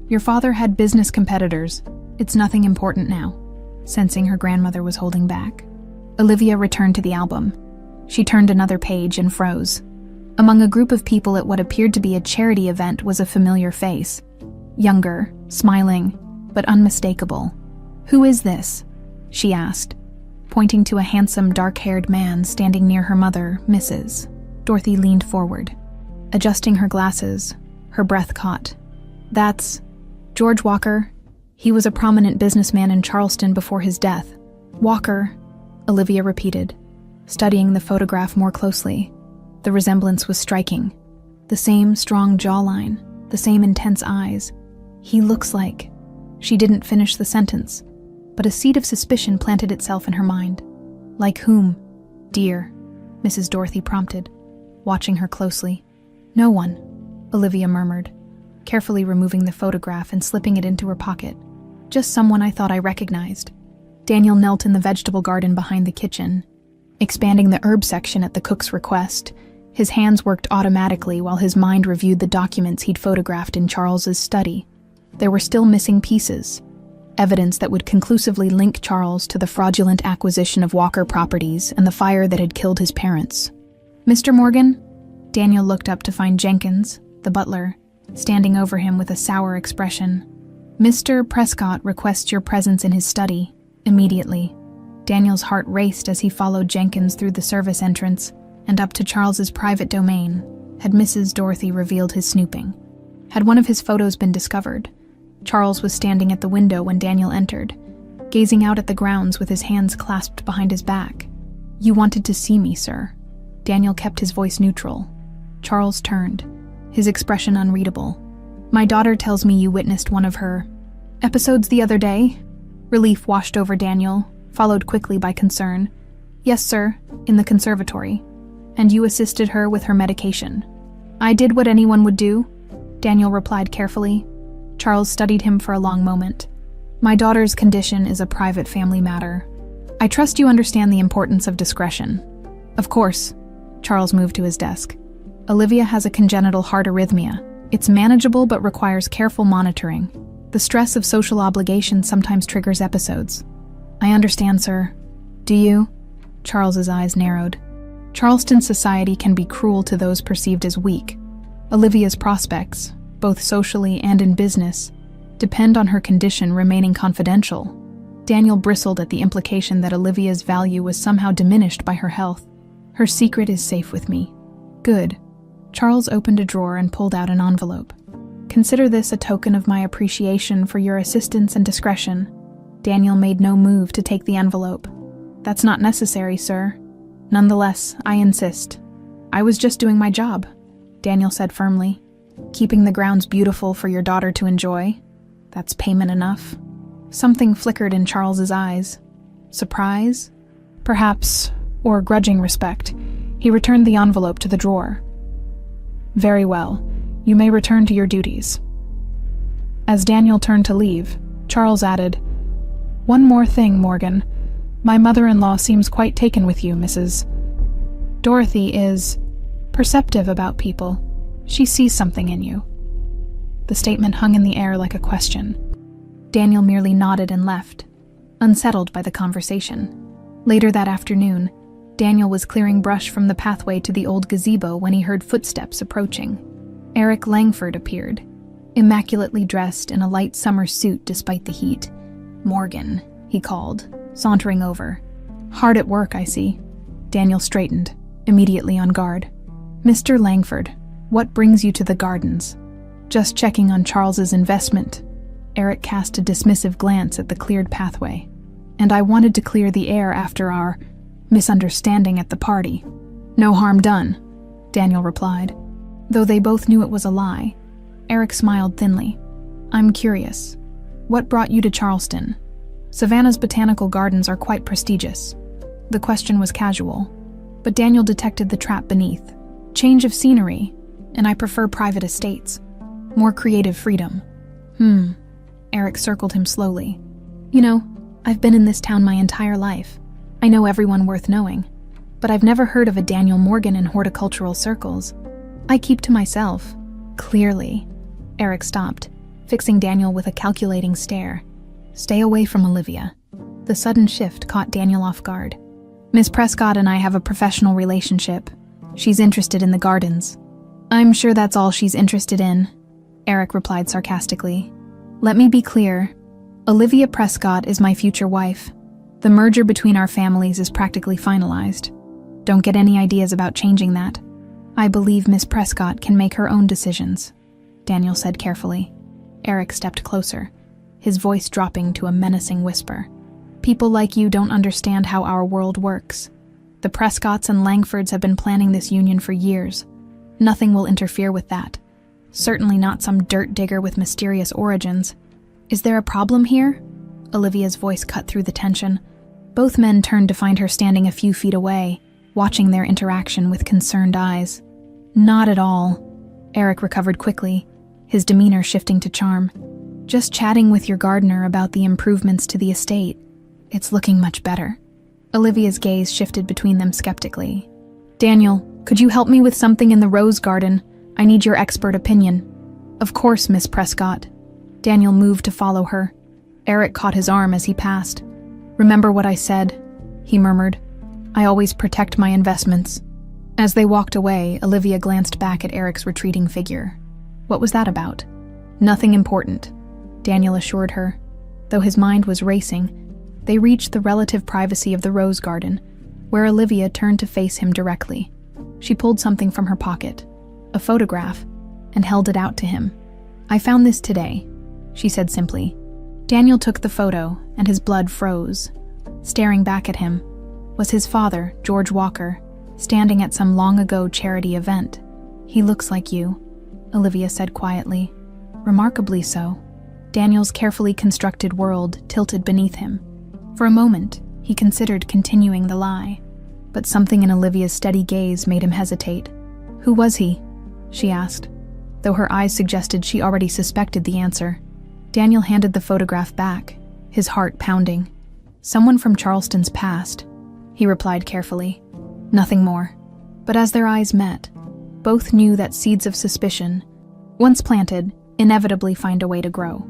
"Your father had business competitors. It's nothing important now," sensing her grandmother was holding back. Olivia returned to the album. She turned another page and froze. Among a group of people at what appeared to be a charity event was a familiar face. Younger, smiling, but unmistakable. "Who is this?" she asked, pointing to a handsome, dark-haired man standing near her mother, Mrs. Dorothy leaned forward. Adjusting her glasses, her breath caught. "That's George Walker. He was a prominent businessman in Charleston before his death." "Walker," Olivia repeated, studying the photograph more closely. The resemblance was striking. The same strong jawline, the same intense eyes. "He looks like..." She didn't finish the sentence, but a seed of suspicion planted itself in her mind. "Like whom, dear?" Mrs. Dorothy prompted, watching her closely. "No one," Olivia murmured, carefully removing the photograph and slipping it into her pocket. "Just someone I thought I recognized." Daniel knelt in the vegetable garden behind the kitchen, expanding the herb section at the cook's request. His hands worked automatically while his mind reviewed the documents he'd photographed in Charles's study. There were still missing pieces, evidence that would conclusively link Charles to the fraudulent acquisition of Walker properties and the fire that had killed his parents. "Mr. Morgan?" Daniel looked up to find Jenkins, the butler, standing over him with a sour expression. "Mr. Prescott requests your presence in his study, immediately." Daniel's heart raced as he followed Jenkins through the service entrance and up to Charles's private domain. Had Mrs. Dorothy revealed his snooping? Had one of his photos been discovered? Charles was standing at the window when Daniel entered, gazing out at the grounds with his hands clasped behind his back. "You wanted to see me, sir." Daniel kept his voice neutral. Charles turned, his expression unreadable. "My daughter tells me you witnessed one of her episodes the other day." Relief washed over Daniel, followed quickly by concern. "Yes, sir, in the conservatory. And you assisted her with her medication." "I did what anyone would do," Daniel replied carefully. Charles studied him for a long moment. My daughter's condition is a private family matter. I trust you understand the importance of discretion. Of course. Charles moved to his desk. Olivia has a congenital heart arrhythmia. It's manageable but requires careful monitoring. The stress of social obligation sometimes triggers episodes. I understand, sir. Do you? Charles's eyes narrowed. Charleston society can be cruel to those perceived as weak. Olivia's prospects, both socially and in business, depend on her condition remaining confidential. Daniel bristled at the implication that Olivia's value was somehow diminished by her health. Her secret is safe with me. Good. Charles opened a drawer and pulled out an envelope. Consider this a token of my appreciation for your assistance and discretion. Daniel made no move to take the envelope. That's not necessary, sir. Nonetheless, I insist. I was just doing my job, Daniel said firmly. Keeping the grounds beautiful for your daughter to enjoy. That's payment enough. Something flickered in Charles's eyes. Surprise? Perhaps, or grudging respect. He returned the envelope to the drawer. Very well. You may return to your duties. As Daniel turned to leave, Charles added, One more thing, Morgan. My mother-in-law seems quite taken with you, Mrs. Dorothy is perceptive about people. She sees something in you. The statement hung in the air like a question. Daniel merely nodded and left, unsettled by the conversation. Later that afternoon, Daniel was clearing brush from the pathway to the old gazebo when he heard footsteps approaching. Eric Langford appeared, immaculately dressed in a light summer suit despite the heat. Morgan, he called, sauntering over. Hard at work, I see. Daniel straightened, immediately on guard. Mr. Langford, what brings you to the gardens? Just checking on Charles's investment. Eric cast a dismissive glance at the cleared pathway. And I wanted to clear the air after our misunderstanding at the party. No harm done, Daniel replied. Though they both knew it was a lie, Eric smiled thinly. I'm curious. What brought you to Charleston? Savannah's botanical gardens are quite prestigious. The question was casual, but Daniel detected the trap beneath. Change of scenery, and I prefer private estates. More creative freedom. Eric circled him slowly. You know, I've been in this town my entire life. I know everyone worth knowing, but I've never heard of a Daniel Morgan in horticultural circles. I keep to myself. Clearly. Eric stopped, fixing Daniel with a calculating stare. Stay away from Olivia. The sudden shift caught Daniel off guard. Miss Prescott and I have a professional relationship. She's interested in the gardens. I'm sure that's all she's interested in, Eric replied sarcastically. Let me be clear. Olivia Prescott is my future wife. The merger between our families is practically finalized. Don't get any ideas about changing that. I believe Miss Prescott can make her own decisions, Daniel said carefully. Eric stepped closer, his voice dropping to a menacing whisper. People like you don't understand how our world works. The Prescotts and Langfords have been planning this union for years. Nothing will interfere with that. Certainly not some dirt digger with mysterious origins. Is there a problem here? Olivia's voice cut through the tension. Both men turned to find her standing a few feet away, watching their interaction with concerned eyes. Not at all. Eric recovered quickly, his demeanor shifting to charm. Just chatting with your gardener about the improvements to the estate. It's looking much better. Olivia's gaze shifted between them skeptically. Daniel, could you help me with something in the rose garden? I need your expert opinion. Of course, Miss Prescott. Daniel moved to follow her. Eric caught his arm as he passed. Remember what I said, he murmured. I always protect my investments. As they walked away, Olivia glanced back at Eric's retreating figure. What was that about? Nothing important, Daniel assured her. Though his mind was racing, they reached the relative privacy of the rose garden, where Olivia turned to face him directly. She pulled something from her pocket, a photograph, and held it out to him. I found this today, she said simply. Daniel took the photo, and his blood froze. Staring back at him was his father, George Walker, standing at some long-ago charity event. He looks like you, Olivia said quietly. Remarkably so. Daniel's carefully constructed world tilted beneath him. For a moment, he considered continuing the lie, but something in Olivia's steady gaze made him hesitate. Who was he? She asked, though her eyes suggested she already suspected the answer. Daniel handed the photograph back, his heart pounding. "Someone from Charleston's past," he replied carefully. Nothing more. But as their eyes met, both knew that seeds of suspicion, once planted, inevitably find a way to grow.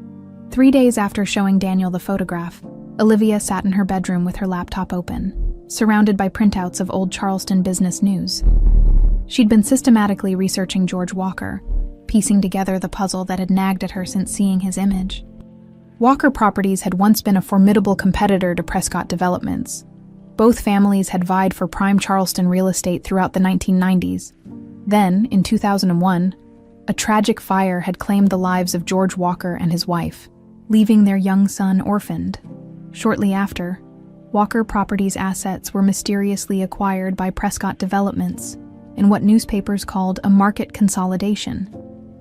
3 days after showing Daniel the photograph, Olivia sat in her bedroom with her laptop open, surrounded by printouts of old Charleston business news. She'd been systematically researching George Walker, piecing together the puzzle that had nagged at her since seeing his image. Walker Properties had once been a formidable competitor to Prescott Developments. Both families had vied for prime Charleston real estate throughout the 1990s. Then, in 2001, a tragic fire had claimed the lives of George Walker and his wife, leaving their young son orphaned. Shortly after, Walker Properties' assets were mysteriously acquired by Prescott Developments in what newspapers called a market consolidation.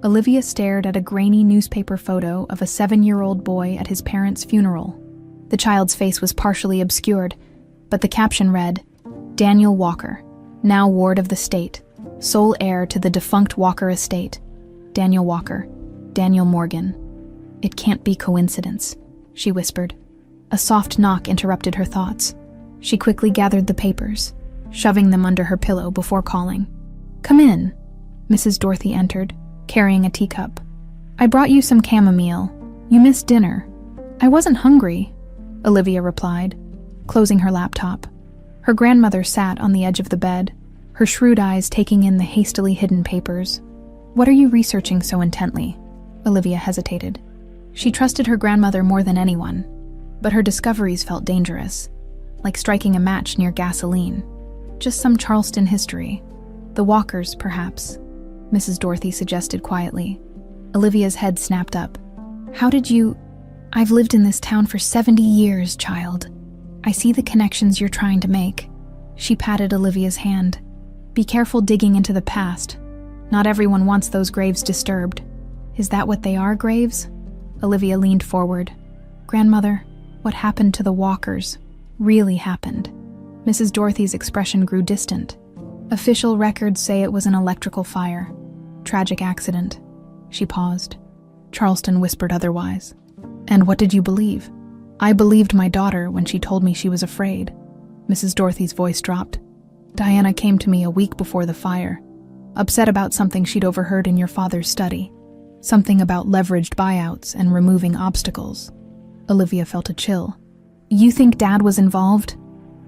Olivia stared at a grainy newspaper photo of a 7-year-old boy at his parents' funeral. The child's face was partially obscured, but the caption read, "Daniel Walker, now ward of the state, sole heir to the defunct Walker estate. Daniel Walker, Daniel Morgan." "It can't be coincidence," she whispered. A soft knock interrupted her thoughts. She quickly gathered the papers, shoving them under her pillow before calling. "Come in." Mrs. Dorothy entered, carrying a teacup. "I brought you some chamomile. You missed dinner." "I wasn't hungry," Olivia replied, closing her laptop. Her grandmother sat on the edge of the bed, her shrewd eyes taking in the hastily hidden papers. "What are you researching so intently?" Olivia hesitated. She trusted her grandmother more than anyone, but her discoveries felt dangerous, like striking a match near gasoline. "Just some Charleston history. The Walkers, perhaps," Mrs. Dorothy suggested quietly. Olivia's head snapped up. "How did you—" "I've lived in this town for 70 years, child. I see the connections you're trying to make." She patted Olivia's hand. "Be careful digging into the past. Not everyone wants those graves disturbed." "Is that what they are, graves?" Olivia leaned forward. "Grandmother, what happened to the Walkers really happened." Mrs. Dorothy's expression grew distant. "Official records say it was an electrical fire. Tragic accident." She paused. Charleston whispered otherwise. "And what did you believe?" "I believed my daughter when she told me she was afraid." Mrs. Dorothy's voice dropped. "Diana came to me a week before the fire, upset about something she'd overheard in your father's study. Something about leveraged buyouts and removing obstacles." Olivia felt a chill. "You think Dad was involved?"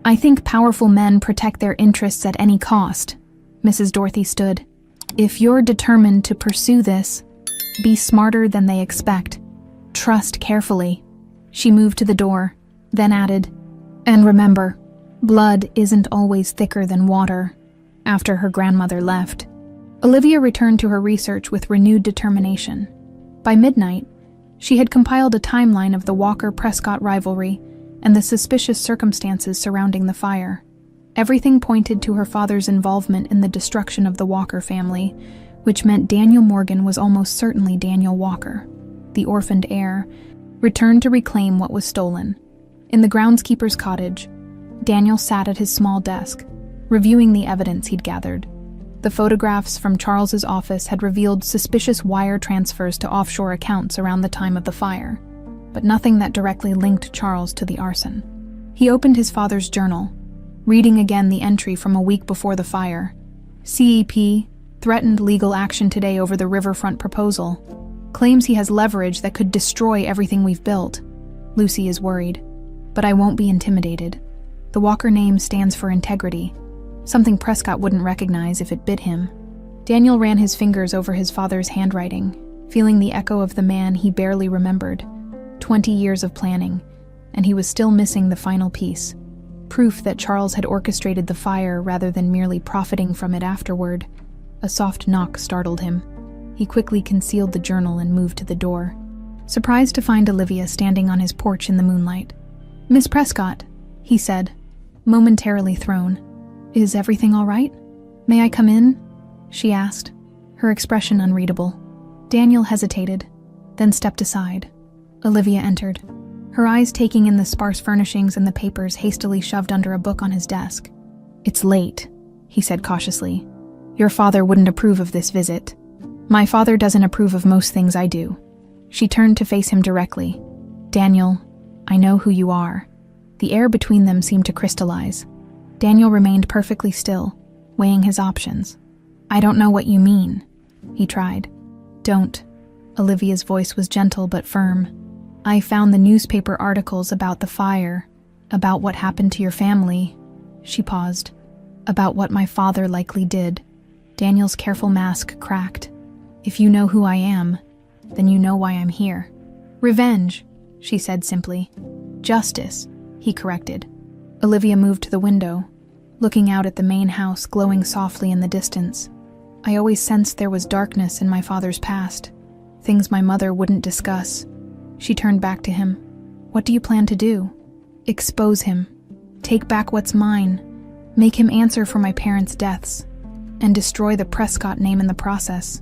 "I think powerful men protect their interests at any cost." Mrs. Dorothy stood. "If you're determined to pursue this, be smarter than they expect. Trust carefully." She moved to the door, then added, "And remember, blood isn't always thicker than water." After her grandmother left, Olivia returned to her research with renewed determination. By midnight, she had compiled a timeline of the Walker-Prescott rivalry and the suspicious circumstances surrounding the fire. Everything pointed to her father's involvement in the destruction of the Walker family, which meant Daniel Morgan was almost certainly Daniel Walker, the orphaned heir, returned to reclaim what was stolen. In the groundskeeper's cottage, Daniel sat at his small desk, reviewing the evidence he'd gathered. The photographs from Charles's office had revealed suspicious wire transfers to offshore accounts around the time of the fire, but nothing that directly linked Charles to the arson. He opened his father's journal, reading again the entry from a week before the fire. "CEP threatened legal action today over the riverfront proposal. Claims he has leverage that could destroy everything we've built. Lucy is worried, but I won't be intimidated. The Walker name stands for integrity, something Prescott wouldn't recognize if it bit him." Daniel ran his fingers over his father's handwriting, feeling the echo of the man he barely remembered. 20 years of planning, and he was still missing the final piece. Proof that Charles had orchestrated the fire rather than merely profiting from it afterward. A soft knock startled him. He quickly concealed the journal and moved to the door, surprised to find Olivia standing on his porch in the moonlight. "Miss Prescott," he said, momentarily thrown. "Is everything all right? May I come in?" she asked, her expression unreadable. Daniel hesitated, then stepped aside. Olivia entered, her eyes taking in the sparse furnishings and the papers hastily shoved under a book on his desk. "It's late," he said cautiously. "Your father wouldn't approve of this visit." "My father doesn't approve of most things I do." She turned to face him directly. "Daniel, I know who you are." The air between them seemed to crystallize. Daniel remained perfectly still, weighing his options. "I don't know what you mean," he tried. "Don't." Olivia's voice was gentle but firm. "I found the newspaper articles about the fire, about what happened to your family." She paused. "About what my father likely did." Daniel's careful mask cracked. "If you know who I am, then you know why I'm here." "Revenge," she said simply. "Justice," he corrected. Olivia moved to the window, looking out at the main house glowing softly in the distance. "I always sensed there was darkness in my father's past, things my mother wouldn't discuss." She turned back to him. "What do you plan to do?" "Expose him. Take back what's mine. Make him answer for my parents' deaths. And destroy the Prescott name in the process."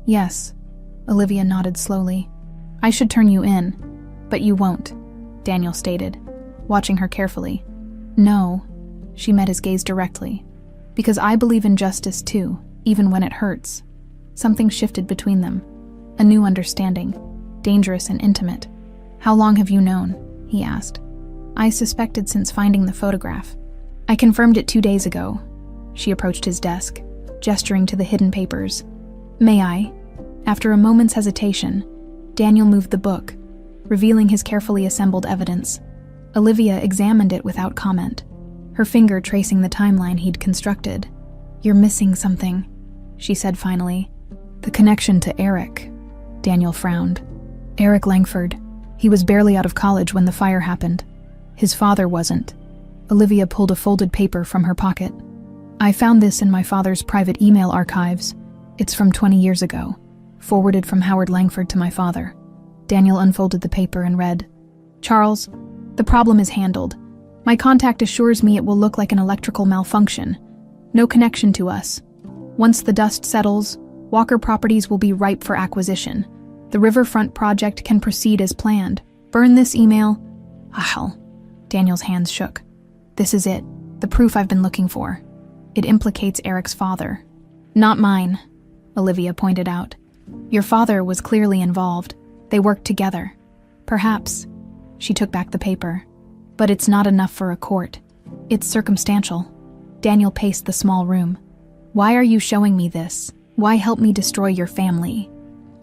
"Yes." Olivia nodded slowly. "I should turn you in, but you won't," Daniel stated, watching her carefully. "No." She met his gaze directly. "Because I believe in justice too, even when it hurts." Something shifted between them. A new understanding, dangerous and intimate. "How long have you known?" he asked. "I suspected since finding the photograph. I confirmed it 2 days ago." She approached his desk, gesturing to the hidden papers. "May I?" After a moment's hesitation, Daniel moved the book, revealing his carefully assembled evidence. Olivia examined it without comment, her finger tracing the timeline he'd constructed. "You're missing something," she said finally. "The connection to Eric." Daniel frowned. "Eric Langford. He was barely out of college when the fire happened. His father wasn't." Olivia pulled a folded paper from her pocket. "I found this in my father's private email archives. It's from 20 years ago, forwarded from Howard Langford to my father." Daniel unfolded the paper and read, "Charles, the problem is handled. My contact assures me it will look like an electrical malfunction. No connection to us. Once the dust settles, Walker Properties will be ripe for acquisition. The riverfront project can proceed as planned. Burn this email." "Hell." Daniel's hands shook. "This is it, the proof I've been looking for. It implicates Eric's father." "Not mine," Olivia pointed out. "Your father was clearly involved. They worked together. Perhaps." She took back the paper. "But it's not enough for a court. It's circumstantial." Daniel paced the small room. "Why are you showing me this? Why help me destroy your family?"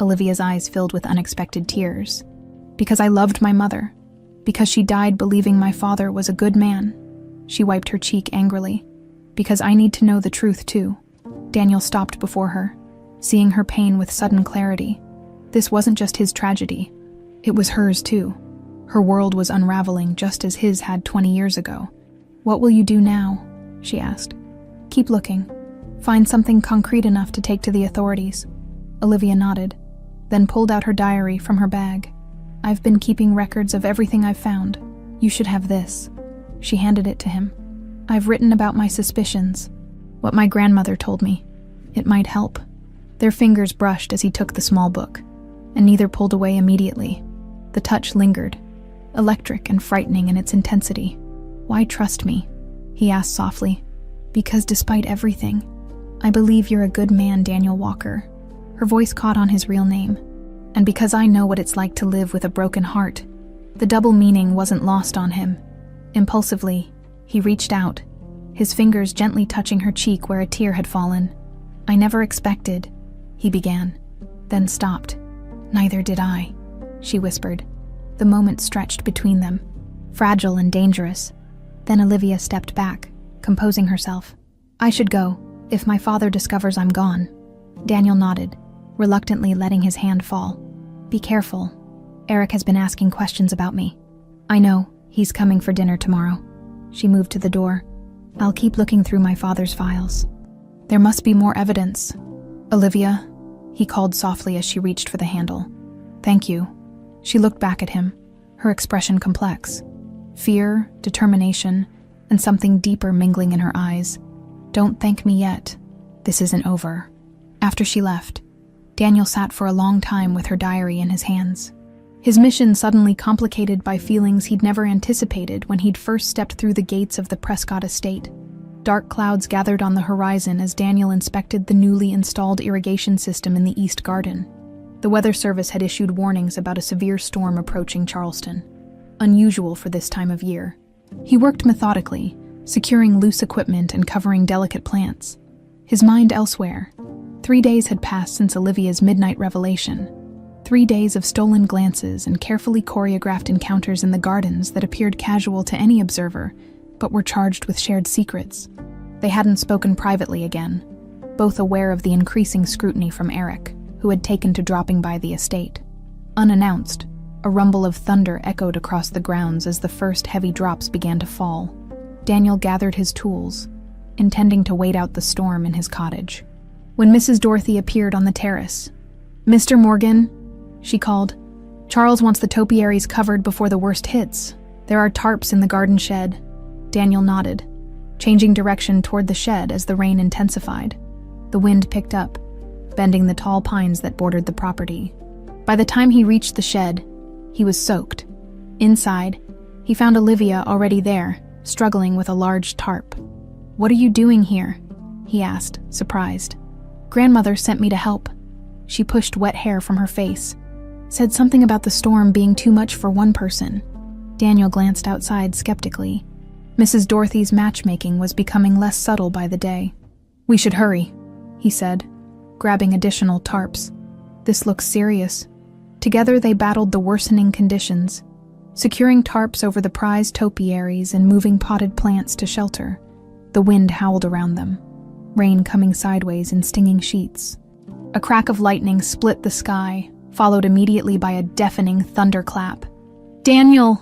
Olivia's eyes filled with unexpected tears. "Because I loved my mother. Because she died believing my father was a good man." She wiped her cheek angrily. "Because I need to know the truth too." Daniel stopped before her, seeing her pain with sudden clarity. This wasn't just his tragedy. It was hers too. Her world was unraveling just as his had 20 years ago. "What will you do now?" she asked. "Keep looking. Find something concrete enough to take to the authorities." Olivia nodded, then pulled out her diary from her bag. "I've been keeping records of everything I've found. You should have this." She handed it to him. "I've written about my suspicions, what my grandmother told me. It might help." Their fingers brushed as he took the small book, and neither pulled away immediately. The touch lingered, electric and frightening in its intensity. "Why trust me?" he asked softly. "Because despite everything, I believe you're a good man, Daniel Walker." Her voice caught on his real name. "And because I know what it's like to live with a broken heart." The double meaning wasn't lost on him. Impulsively, he reached out, his fingers gently touching her cheek where a tear had fallen. "I never expected," he began, then stopped. "Neither did I," she whispered. The moment stretched between them, fragile and dangerous. Then Olivia stepped back, composing herself. "I should go, if my father discovers I'm gone." Daniel nodded, reluctantly letting his hand fall. "Be careful. Eric has been asking questions about me." "I know, he's coming for dinner tomorrow." She moved to the door. "I'll keep looking through my father's files. There must be more evidence." "Olivia," he called softly as she reached for the handle. "Thank you." She looked back at him, her expression complex. Fear, determination, and something deeper mingling in her eyes. "Don't thank me yet. This isn't over." After she left, Daniel sat for a long time with her diary in his hands. His mission suddenly complicated by feelings he'd never anticipated when he'd first stepped through the gates of the Prescott estate. Dark clouds gathered on the horizon as Daniel inspected the newly installed irrigation system in the East Garden. The Weather Service had issued warnings about a severe storm approaching Charleston. unusual for this time of year. He worked methodically, securing loose equipment and covering delicate plants. His mind elsewhere. 3 days had passed since Olivia's midnight revelation. 3 days of stolen glances and carefully choreographed encounters in the gardens that appeared casual to any observer, but were charged with shared secrets. They hadn't spoken privately again, both aware of the increasing scrutiny from Eric, who had taken to dropping by the estate. Unannounced, a rumble of thunder echoed across the grounds as the first heavy drops began to fall. Daniel gathered his tools, intending to wait out the storm in his cottage. When Mrs. Dorothy appeared on the terrace, "Mr. Morgan," she called, "Charles wants the topiaries covered before the worst hits. There are tarps in the garden shed." Daniel nodded, changing direction toward the shed as the rain intensified. The wind picked up, bending the tall pines that bordered the property. By the time he reached the shed, he was soaked. Inside, he found Olivia already there, struggling with a large tarp. "What are you doing here?" he asked, surprised. "Grandmother sent me to help." She pushed wet hair from her face, said something about the storm being too much for one person. Daniel glanced outside skeptically. Mrs. Dorothy's matchmaking was becoming less subtle by the day. "We should hurry," he said, grabbing additional tarps. "This looks serious." Together they battled the worsening conditions, securing tarps over the prized topiaries and moving potted plants to shelter. The wind howled around them, rain coming sideways in stinging sheets. A crack of lightning split the sky, followed immediately by a deafening thunderclap. "Daniel!"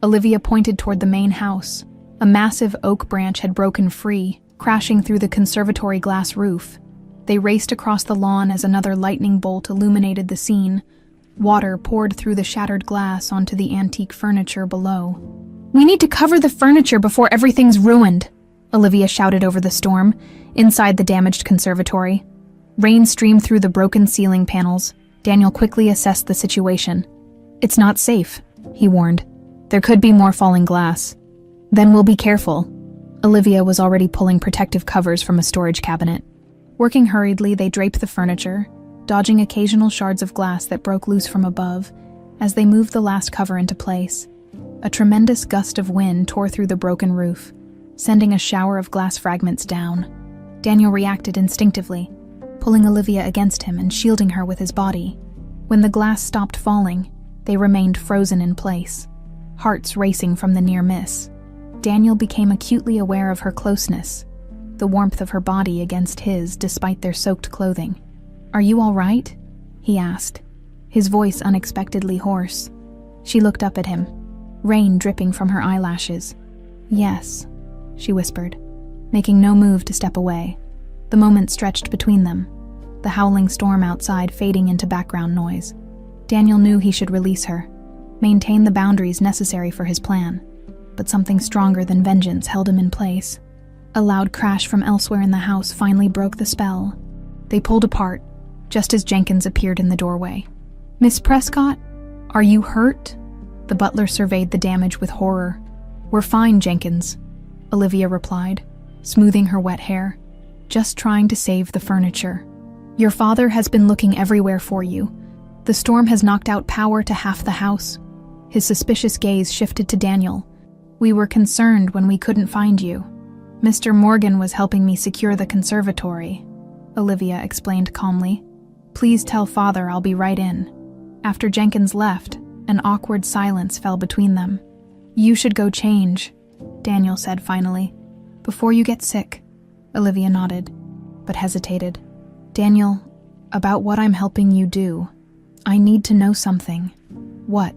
Olivia pointed toward the main house. A massive oak branch had broken free, crashing through the conservatory glass roof. They raced across the lawn as another lightning bolt illuminated the scene. Water poured through the shattered glass onto the antique furniture below. "We need to cover the furniture before everything's ruined," Olivia shouted over the storm, inside the damaged conservatory. Rain streamed through the broken ceiling panels. Daniel quickly assessed the situation. "It's not safe," he warned. "There could be more falling glass." "Then we'll be careful." Olivia was already pulling protective covers from a storage cabinet. Working hurriedly, they draped the furniture, dodging occasional shards of glass that broke loose from above as they moved the last cover into place. A tremendous gust of wind tore through the broken roof, sending a shower of glass fragments down. Daniel reacted instinctively, pulling Olivia against him and shielding her with his body. When the glass stopped falling, they remained frozen in place, hearts racing from the near miss. Daniel became acutely aware of her closeness, the warmth of her body against his despite their soaked clothing. "Are you all right?" he asked, his voice unexpectedly hoarse. She looked up at him, rain dripping from her eyelashes. "Yes," she whispered, making no move to step away. The moment stretched between them, the howling storm outside fading into background noise. Daniel knew he should release her, maintain the boundaries necessary for his plan, but something stronger than vengeance held him in place. A loud crash from elsewhere in the house finally broke the spell. They pulled apart, just as Jenkins appeared in the doorway. "Miss Prescott, are you hurt?" The butler surveyed the damage with horror. "We're fine, Jenkins," Olivia replied, smoothing her wet hair. "Just trying to save the furniture. Your father has been looking everywhere for you. The storm has knocked out power to half the house." His suspicious gaze shifted to Daniel. "We were concerned when we couldn't find you. Mr. Morgan was helping me secure the conservatory," Olivia explained calmly. "Please tell father I'll be right in." After Jenkins left, an awkward silence fell between them. "You should go change," Daniel said finally. "Before you get sick." Olivia nodded, but hesitated. "Daniel, about what I'm helping you do, I need to know something." "What?"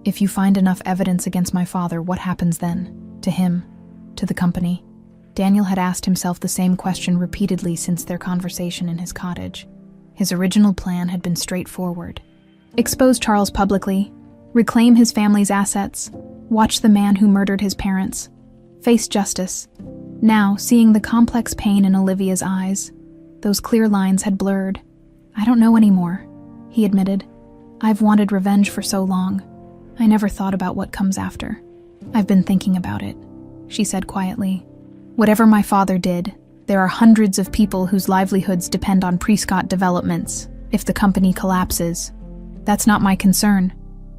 "If you find enough evidence against my father, what happens then? To him? To the company?" Daniel had asked himself the same question repeatedly since their conversation in his cottage. His original plan had been straightforward. Expose Charles publicly, reclaim his family's assets, watch the man who murdered his parents, face justice. Now, seeing the complex pain in Olivia's eyes, those clear lines had blurred. "I don't know anymore," he admitted. "I've wanted revenge for so long. I never thought about what comes after." "I've been thinking about it," she said quietly. "Whatever my father did, there are hundreds of people whose livelihoods depend on Prescott developments. If the company collapses, that's not my concern,"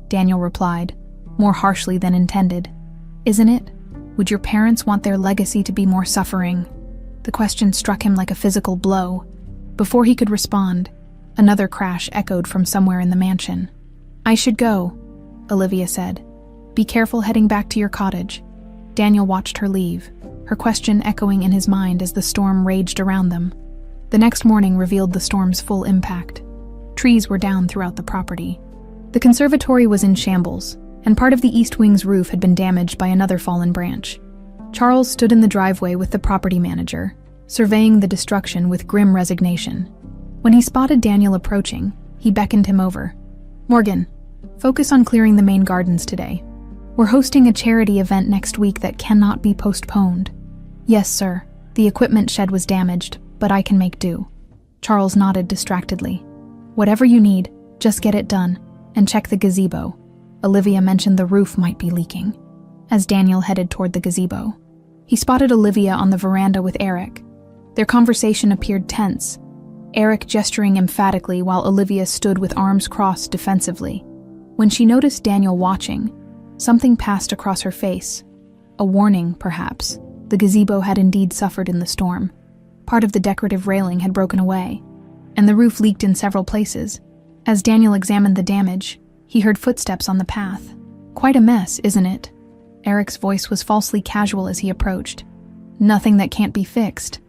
Daniel replied, more harshly than intended. Isn't it? Would your parents want their legacy to be more suffering? The question struck him like a physical blow. Before he could respond, another crash echoed from somewhere in the mansion. "I should go," Olivia said. "Be careful heading back to your cottage." Daniel watched her leave, her question echoing in his mind as the storm raged around them. The next morning revealed the storm's full impact. Trees were down throughout the property. The conservatory was in shambles, and part of the east wing's roof had been damaged by another fallen branch. Charles stood in the driveway with the property manager, surveying the destruction with grim resignation. When he spotted Daniel approaching, he beckoned him over. "Morgan, focus on clearing the main gardens today. We're hosting a charity event next week that cannot be postponed." "Yes, sir. The equipment shed was damaged, but I can make do." Charles nodded distractedly. "Whatever you need, just get it done, and check the gazebo." Olivia mentioned the roof might be leaking. As Daniel headed toward the gazebo, he spotted Olivia on the veranda with Eric. Their conversation appeared tense, Eric gesturing emphatically while Olivia stood with arms crossed defensively. When she noticed Daniel watching, something passed across her face. A warning, perhaps. The gazebo had indeed suffered in the storm. Part of the decorative railing had broken away, and the roof leaked in several places. As Daniel examined the damage, he heard footsteps on the path. "Quite a mess, isn't it?" Eric's voice was falsely casual as he approached. "Nothing that can't be fixed,"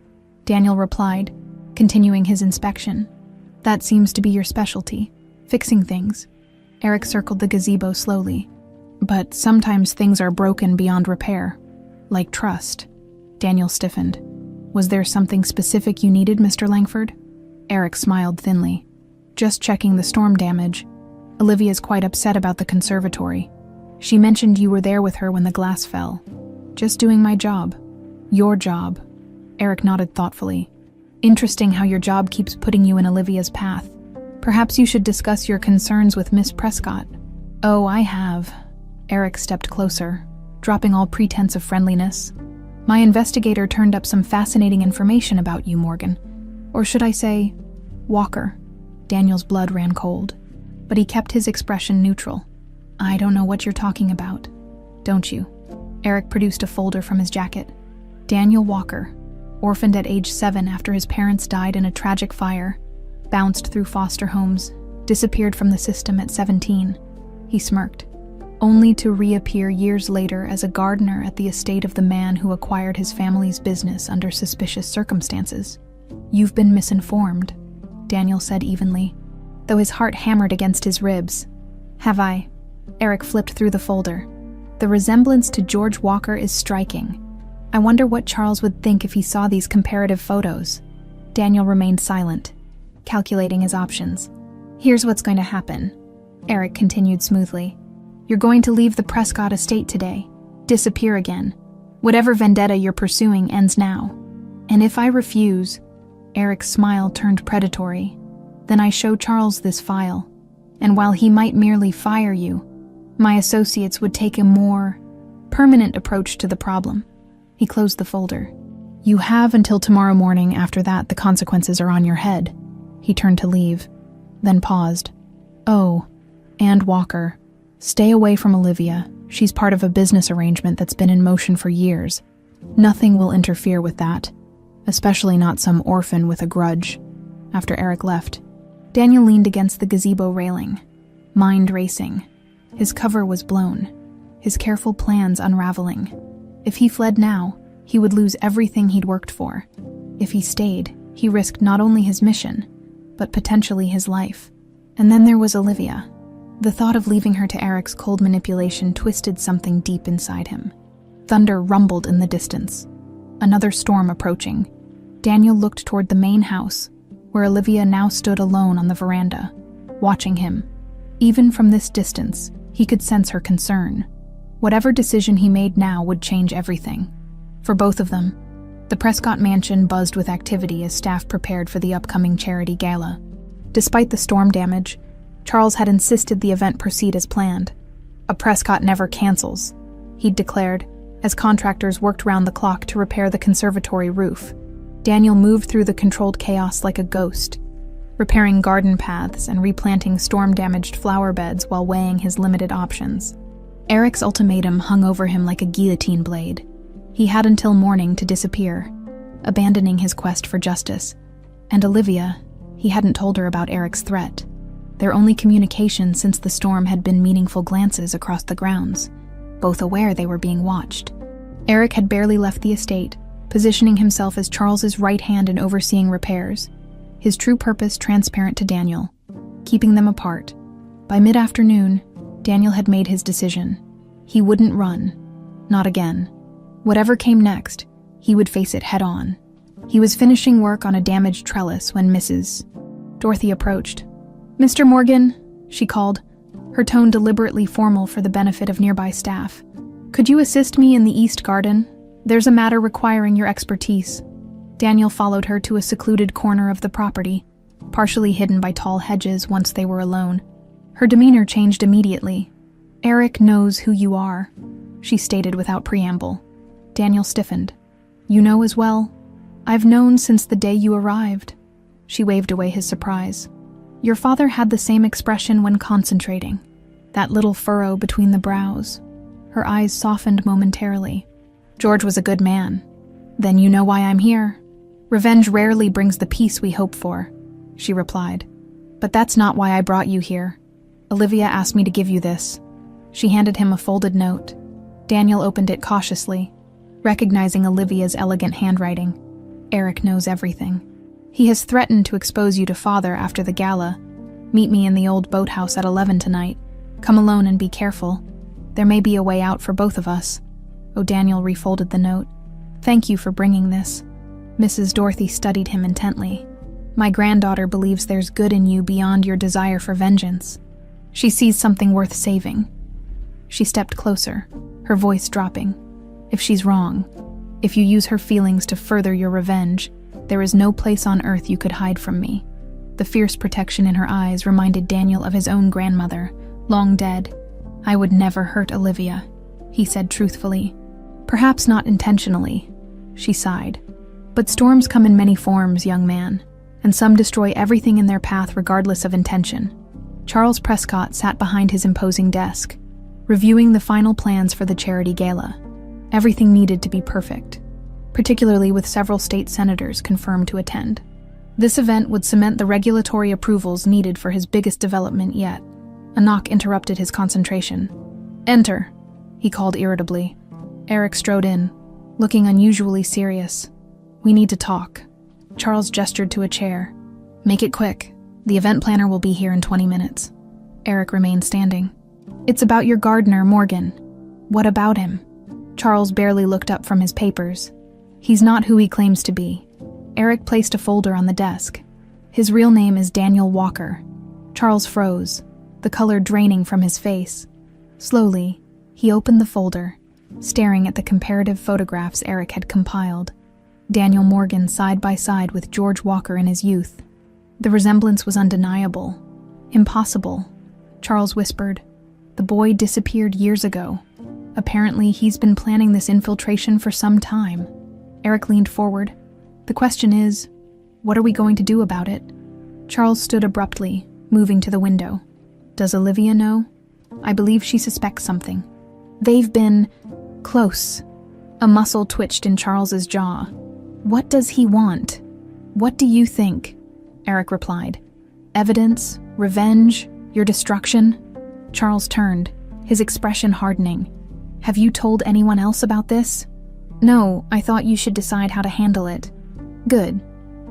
Daniel replied, continuing his inspection. "That seems to be your specialty, fixing things." Eric circled the gazebo slowly. "But sometimes things are broken beyond repair, like trust." Daniel stiffened. "Was there something specific you needed, Mr. Langford?" Eric smiled thinly. "Just checking the storm damage. Olivia's quite upset about the conservatory. She mentioned you were there with her when the glass fell." "Just doing my job." "Your job." Eric nodded thoughtfully. "Interesting how your job keeps putting you in Olivia's path. Perhaps you should discuss your concerns with Miss Prescott." "Oh, I have." Eric stepped closer, dropping all pretense of friendliness. "My investigator turned up some fascinating information about you, Morgan. Or should I say, Walker." Daniel's blood ran cold, but he kept his expression neutral. "I don't know what you're talking about." "Don't you?" Eric produced a folder from his jacket. "Daniel Walker, orphaned at age 7 after his parents died in a tragic fire, bounced through foster homes, disappeared from the system at 17. He smirked. "Only to reappear years later as a gardener at the estate of the man who acquired his family's business under suspicious circumstances." "You've been misinformed," Daniel said evenly, though his heart hammered against his ribs. "Have I?" Eric flipped through the folder. "The resemblance to George Walker is striking. I wonder what Charles would think if he saw these comparative photos." Daniel remained silent, calculating his options. "Here's what's going to happen," Eric continued smoothly. "You're going to leave the Prescott estate today, disappear again. Whatever vendetta you're pursuing ends now. And if I refuse," Eric's smile turned predatory, "then I show Charles this file. And while he might merely fire you, my associates would take a more permanent approach to the problem." He closed the folder. "You have until tomorrow morning. After that, the consequences are on your head." He turned to leave, then paused. "Oh, and Walker. Stay away from Olivia. She's part of a business arrangement that's been in motion for years. Nothing will interfere with that, especially not some orphan with a grudge." After Eric left, Daniel leaned against the gazebo railing, mind racing. His cover was blown, his careful plans unraveling. If he fled now, he would lose everything he'd worked for. If he stayed, he risked not only his mission, but potentially his life. And then there was Olivia. The thought of leaving her to Eric's cold manipulation twisted something deep inside him. Thunder rumbled in the distance. Another storm approaching. Daniel looked toward the main house, where Olivia now stood alone on the veranda, watching him. Even from this distance, he could sense her concern. Whatever decision he made now would change everything. For both of them, the Prescott mansion buzzed with activity as staff prepared for the upcoming charity gala. Despite the storm damage, Charles had insisted the event proceed as planned. "A Prescott never cancels," he'd declared, as contractors worked round the clock to repair the conservatory roof. Daniel moved through the controlled chaos like a ghost, repairing garden paths and replanting storm-damaged flower beds while weighing his limited options. Eric's ultimatum hung over him like a guillotine blade. He had until morning to disappear, abandoning his quest for justice. And Olivia, he hadn't told her about Eric's threat. Their only communication since the storm had been meaningful glances across the grounds, both aware they were being watched. Eric had barely left the estate, positioning himself as Charles's right hand in overseeing repairs, his true purpose transparent to Daniel, keeping them apart. By mid-afternoon, Daniel had made his decision. He wouldn't run. Not again. Whatever came next, he would face it head-on. He was finishing work on a damaged trellis when Mrs. Dorothy approached. "Mr. Morgan," she called, her tone deliberately formal for the benefit of nearby staff. "Could you assist me in the East Garden? There's a matter requiring your expertise." Daniel followed her to a secluded corner of the property, partially hidden by tall hedges once they were alone. Her demeanor changed immediately. "Eric knows who you are," she stated without preamble. Daniel stiffened. "You know as well? I've known since the day you arrived." She waved away his surprise. "Your father had the same expression when concentrating. That little furrow between the brows." Her eyes softened momentarily. "George was a good man. Then you know why I'm here. Revenge rarely brings the peace we hope for," she replied. "But that's not why I brought you here. Olivia asked me to give you this." She handed him a folded note. Daniel opened it cautiously, recognizing Olivia's elegant handwriting. "Eric knows everything. He has threatened to expose you to father after the gala. Meet me in the old boathouse at 11 tonight. Come alone and be careful. There may be a way out for both of us." Daniel refolded the note. "Thank you for bringing this." Mrs. Dorothy studied him intently. "My granddaughter believes there's good in you beyond your desire for vengeance. She sees something worth saving." She stepped closer, her voice dropping. "If she's wrong, if you use her feelings to further your revenge, there is no place on earth you could hide from me." The fierce protection in her eyes reminded Daniel of his own grandmother, long dead. "I would never hurt Olivia," he said truthfully. "Perhaps not intentionally," she sighed. "But storms come in many forms, young man, and some destroy everything in their path regardless of intention." Charles Prescott sat behind his imposing desk, reviewing the final plans for the charity gala. Everything needed to be perfect, particularly with several state senators confirmed to attend. This event would cement the regulatory approvals needed for his biggest development yet. A knock interrupted his concentration. "Enter," he called irritably. Eric strode in, looking unusually serious. "We need to talk." Charles gestured to a chair. "Make it quick. The event planner will be here in 20 minutes. Eric remained standing. "It's about your gardener, Morgan." "What about him?" Charles barely looked up from his papers. "He's not who he claims to be." Eric placed a folder on the desk. "His real name is Daniel Walker." Charles froze, the color draining from his face. Slowly, he opened the folder, staring at the comparative photographs Eric had compiled. Daniel Morgan side by side with George Walker in his youth. The resemblance was undeniable. "Impossible," Charles whispered. "The boy disappeared years ago. Apparently, he's been planning this infiltration for some time." Eric leaned forward. "The question is, what are we going to do about it?" Charles stood abruptly, moving to the window. "Does Olivia know?" "I believe she suspects something." "They've been close." A muscle twitched in Charles's jaw. "What does he want?" "What do you think?" Eric replied. "Evidence, revenge, your destruction?" Charles turned, his expression hardening. "Have you told anyone else about this?" "No, I thought you should decide how to handle it." "Good."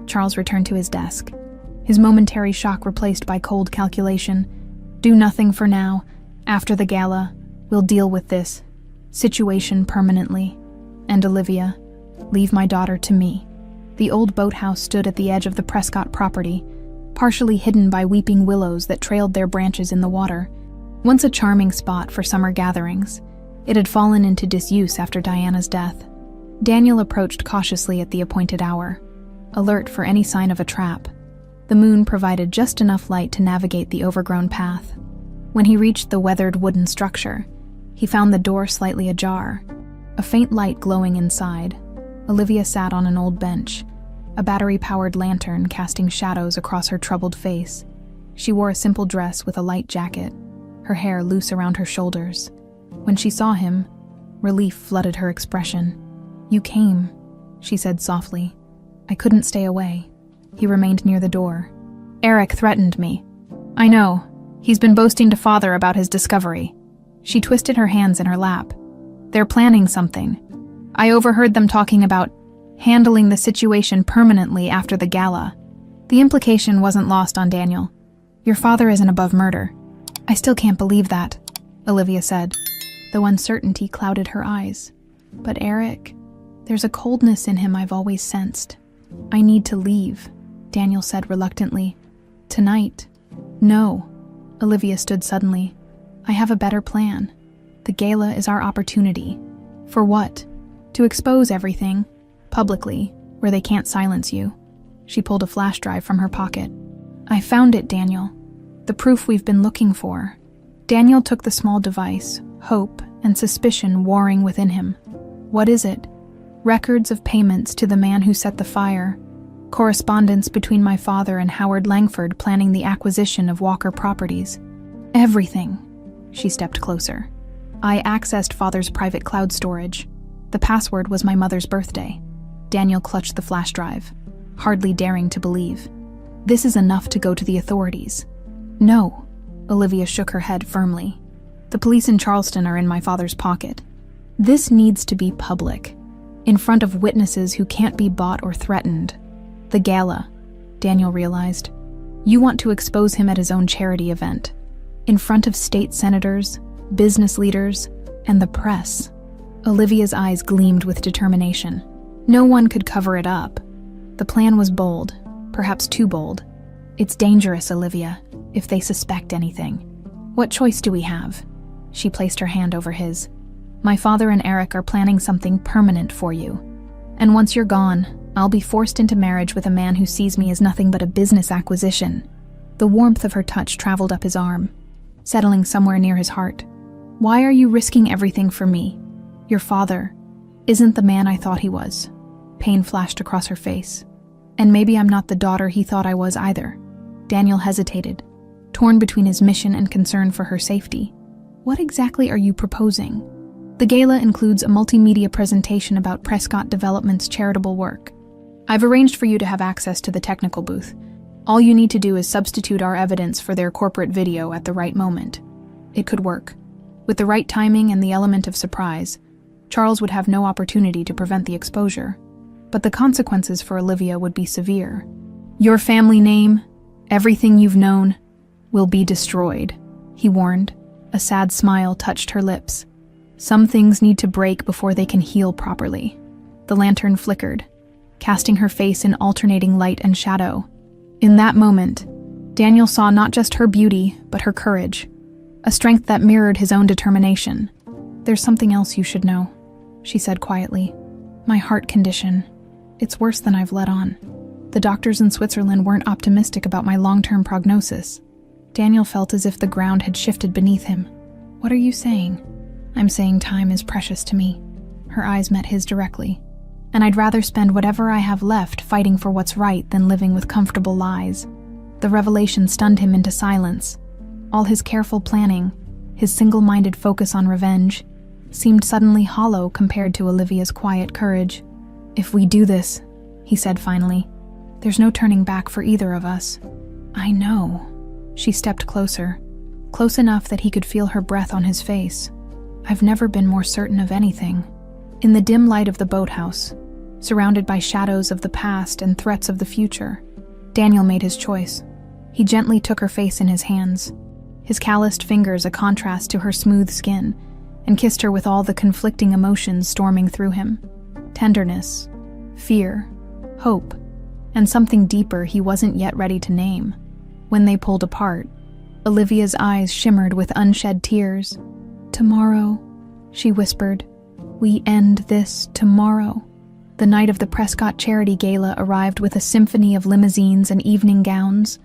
Charles returned to his desk, his momentary shock replaced by cold calculation. "Do nothing for now. After the gala, we'll deal with this situation permanently. And Olivia, leave my daughter to me." The old boathouse stood at the edge of the Prescott property, partially hidden by weeping willows that trailed their branches in the water. Once a charming spot for summer gatherings, it had fallen into disuse after Diana's death. Daniel approached cautiously at the appointed hour, alert for any sign of a trap. The moon provided just enough light to navigate the overgrown path. When he reached the weathered wooden structure, he found the door slightly ajar, a faint light glowing inside. Olivia sat on an old bench, a battery-powered lantern casting shadows across her troubled face. She wore a simple dress with a light jacket, her hair loose around her shoulders. When she saw him, relief flooded her expression. "You came," she said softly. "I couldn't stay away." He remained near the door. "Eric threatened me." "I know. He's been boasting to Father about his discovery." She twisted her hands in her lap. "They're planning something. I overheard them talking about handling the situation permanently after the gala." The implication wasn't lost on Daniel. "Your father isn't above murder." "I still can't believe that," Olivia said, though uncertainty clouded her eyes. "But Eric, there's a coldness in him I've always sensed." "I need to leave," Daniel said reluctantly. "Tonight?" "No." Olivia stood suddenly. "I have a better plan. The gala is our opportunity." "For what?" "To expose everything, publicly, where they can't silence you." She pulled a flash drive from her pocket. "I found it, Daniel. The proof we've been looking for." Daniel took the small device, hope and suspicion warring within him. "What is it?" "Records of payments to the man who set the fire. Correspondence between my father and Howard Langford planning the acquisition of Walker Properties. Everything." She stepped closer. "I accessed Father's private cloud storage. The password was my mother's birthday." Daniel clutched the flash drive, hardly daring to believe. "This is enough to go to the authorities." "No." Olivia shook her head firmly. "The police in Charleston are in my father's pocket. This needs to be public, in front of witnesses who can't be bought or threatened." "The gala," Daniel realized. "You want to expose him at his own charity event, in front of state senators, business leaders, and the press." Olivia's eyes gleamed with determination. No one could cover it up. The plan was bold, perhaps too bold. "It's dangerous, Olivia, if they suspect anything. What choice do we have?" She placed her hand over his. "My father and Eric are planning something permanent for you. And once you're gone, I'll be forced into marriage with a man who sees me as nothing but a business acquisition." The warmth of her touch traveled up his arm, settling somewhere near his heart. "Why are you risking everything for me? Your father isn't the man I thought he was." Pain flashed across her face. "And maybe I'm not the daughter he thought I was either." Daniel hesitated, torn between his mission and concern for her safety. "What exactly are you proposing?" "The gala includes a multimedia presentation about Prescott Development's charitable work. I've arranged for you to have access to the technical booth. All you need to do is substitute our evidence for their corporate video at the right moment. It could work. With the right timing and the element of surprise, Charles would have no opportunity to prevent the exposure. But the consequences for Olivia would be severe. Your family name, everything you've known, will be destroyed," he warned. A sad smile touched her lips. "Some things need to break before they can heal properly." The lantern flickered, casting her face in alternating light and shadow. In that moment, Daniel saw not just her beauty, but her courage, a strength that mirrored his own determination. "There's something else you should know," she said quietly. "My heart condition. It's worse than I've let on. The doctors in Switzerland weren't optimistic about my long-term prognosis." Daniel felt as if the ground had shifted beneath him. "What are you saying?" "I'm saying time is precious to me." Her eyes met his directly. "And I'd rather spend whatever I have left fighting for what's right than living with comfortable lies." The revelation stunned him into silence. All his careful planning, his single-minded focus on revenge, seemed suddenly hollow compared to Olivia's quiet courage. "If we do this," he said finally, "there's no turning back for either of us." "I know." She stepped closer, close enough that he could feel her breath on his face. "I've never been more certain of anything." In the dim light of the boathouse, surrounded by shadows of the past and threats of the future, Daniel made his choice. He gently took her face in his hands, his calloused fingers a contrast to her smooth skin, and kissed her with all the conflicting emotions storming through him. Tenderness, fear, hope, and something deeper he wasn't yet ready to name. When they pulled apart, Olivia's eyes shimmered with unshed tears. "Tomorrow," she whispered. "We end this tomorrow." The night of the Prescott Charity Gala arrived with a symphony of limousines and evening gowns.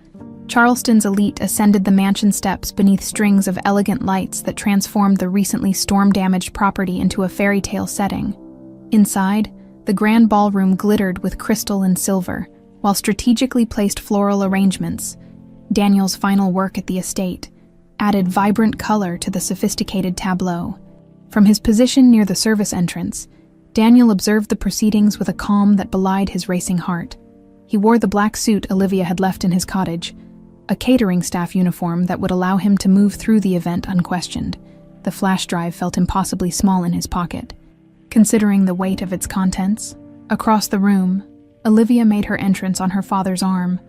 Charleston's elite ascended the mansion steps beneath strings of elegant lights that transformed the recently storm-damaged property into a fairy tale setting. Inside, the grand ballroom glittered with crystal and silver, while strategically placed floral arrangements, Daniel's final work at the estate, added vibrant color to the sophisticated tableau. From his position near the service entrance, Daniel observed the proceedings with a calm that belied his racing heart. He wore the black suit Olivia had left in his cottage, a catering staff uniform that would allow him to move through the event unquestioned. The flash drive felt impossibly small in his pocket. Considering the weight of its contents, across the room, Olivia made her entrance on her father's arm,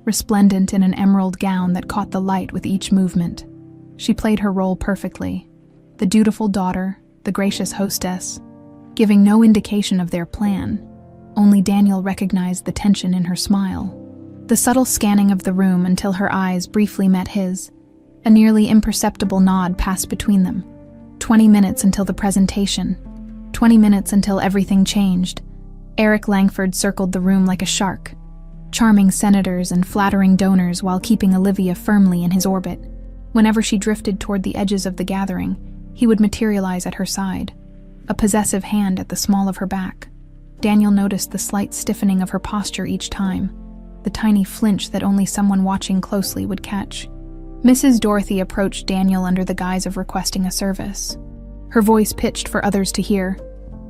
resplendent in an emerald gown that caught the light with each movement. She played her role perfectly. The dutiful daughter, the gracious hostess, giving no indication of their plan. Only Daniel recognized the tension in her smile. The subtle scanning of the room until her eyes briefly met his. A nearly imperceptible nod passed between them. 20 minutes until the presentation. 20 minutes until everything changed. Eric Langford circled the room like a shark, charming senators and flattering donors while keeping Olivia firmly in his orbit. Whenever she drifted toward the edges of the gathering, he would materialize at her side, a possessive hand at the small of her back. Daniel noticed the slight stiffening of her posture each time, the tiny flinch that only someone watching closely would catch. Mrs. Dorothy approached Daniel under the guise of requesting a service. Her voice pitched for others to hear.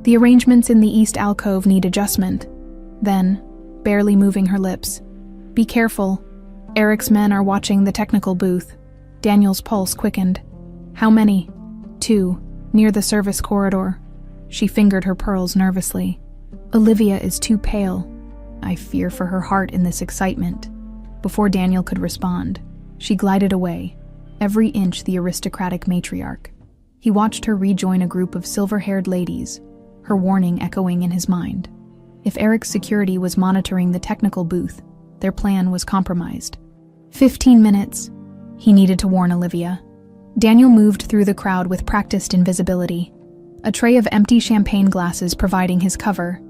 The arrangements in the east alcove need adjustment. Then, barely moving her lips, "Be careful. Eric's men are watching the technical booth." Daniel's pulse quickened. "How many?" "2, near the service corridor." She fingered her pearls nervously. "Olivia is too pale. I fear for her heart in this excitement." Before Daniel could respond, she glided away, every inch the aristocratic matriarch. He watched her rejoin a group of silver-haired ladies, her warning echoing in his mind. If Eric's security was monitoring the technical booth, their plan was compromised. 15 minutes, he needed to warn Olivia. Daniel moved through the crowd with practiced invisibility, a tray of empty champagne glasses providing his cover.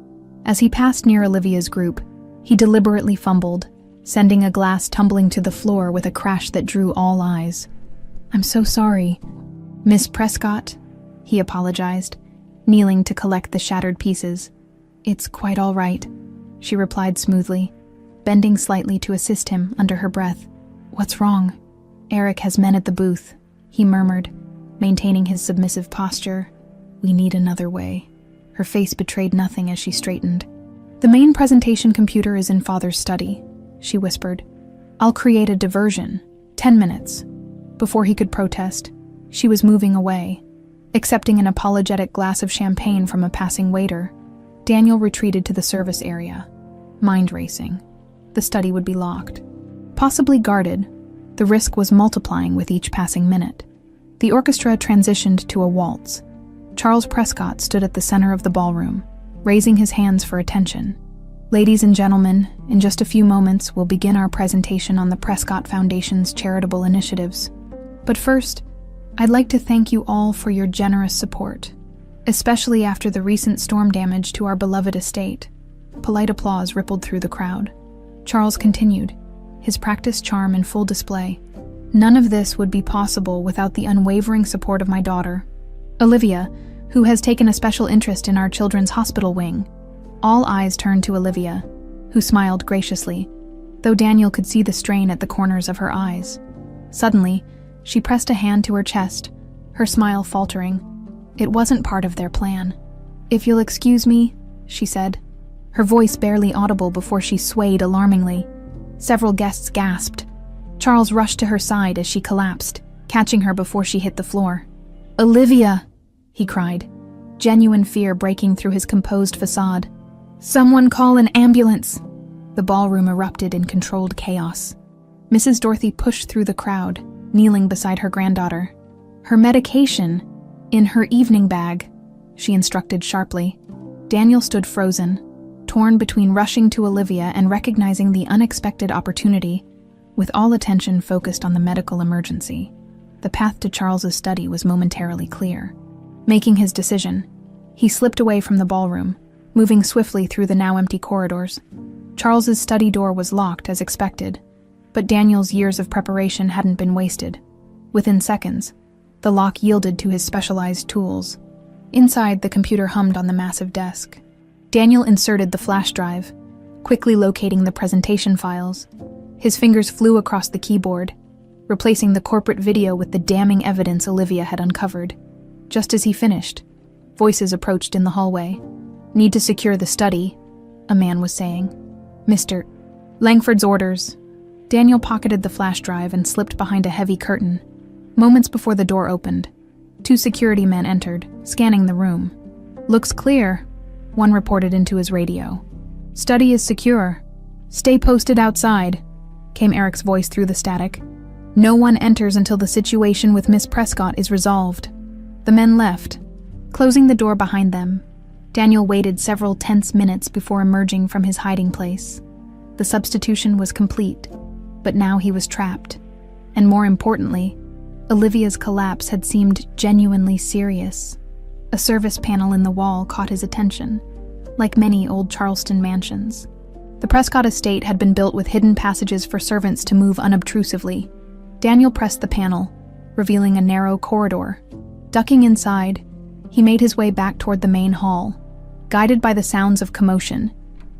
As he passed near Olivia's group, he deliberately fumbled, sending a glass tumbling to the floor with a crash that drew all eyes. "I'm so sorry, Miss Prescott," he apologized, kneeling to collect the shattered pieces. "It's quite all right," she replied smoothly, bending slightly to assist him under her breath. "What's wrong?" "Eric has men at the booth," he murmured, maintaining his submissive posture. "We need another way." Her face betrayed nothing as she straightened. "The main presentation computer is in Father's study," she whispered. "I'll create a diversion. 10 minutes. Before he could protest, she was moving away. Accepting an apologetic glass of champagne from a passing waiter, Daniel retreated to the service area, mind racing. The study would be locked. Possibly guarded, the risk was multiplying with each passing minute. The orchestra transitioned to a waltz. Charles Prescott stood at the center of the ballroom, raising his hands for attention. "Ladies and gentlemen, in just a few moments we'll begin our presentation on the Prescott Foundation's charitable initiatives. But first, I'd like to thank you all for your generous support, especially after the recent storm damage to our beloved estate." Polite applause rippled through the crowd. Charles continued, his practiced charm in full display. "None of this would be possible without the unwavering support of my daughter, Olivia, who has taken a special interest in our children's hospital wing." All eyes turned to Olivia, who smiled graciously, though Daniel could see the strain at the corners of her eyes. Suddenly, she pressed a hand to her chest, her smile faltering. It wasn't part of their plan. "If you'll excuse me," she said, her voice barely audible before she swayed alarmingly. Several guests gasped. Charles rushed to her side as she collapsed, catching her before she hit the floor. "Olivia!" he cried, genuine fear breaking through his composed facade. "Someone call an ambulance!" The ballroom erupted in controlled chaos. Mrs. Dorothy pushed through the crowd, kneeling beside her granddaughter. "Her medication, in her evening bag," she instructed sharply. Daniel stood frozen, torn between rushing to Olivia and recognizing the unexpected opportunity, with all attention focused on the medical emergency. The path to Charles's study was momentarily clear. Making his decision, he slipped away from the ballroom, moving swiftly through the now empty corridors. Charles's study door was locked as expected, but Daniel's years of preparation hadn't been wasted. Within seconds, the lock yielded to his specialized tools. Inside, the computer hummed on the massive desk. Daniel inserted the flash drive, quickly locating the presentation files. His fingers flew across the keyboard, replacing the corporate video with the damning evidence Olivia had uncovered. Just as he finished, voices approached in the hallway. "Need to secure the study," a man was saying. "Mr. Langford's orders." Daniel pocketed the flash drive and slipped behind a heavy curtain. Moments before the door opened, 2 security men entered, scanning the room. "Looks clear," one reported into his radio. "Study is secure. Stay posted outside," came Eric's voice through the static. "No one enters until the situation with Miss Prescott is resolved." The men left, closing the door behind them. Daniel waited several tense minutes before emerging from his hiding place. The substitution was complete, but now he was trapped. And more importantly, Olivia's collapse had seemed genuinely serious. A service panel in the wall caught his attention, like many old Charleston mansions. The Prescott estate had been built with hidden passages for servants to move unobtrusively. Daniel pressed the panel, revealing a narrow corridor. Ducking inside, he made his way back toward the main hall. Guided by the sounds of commotion,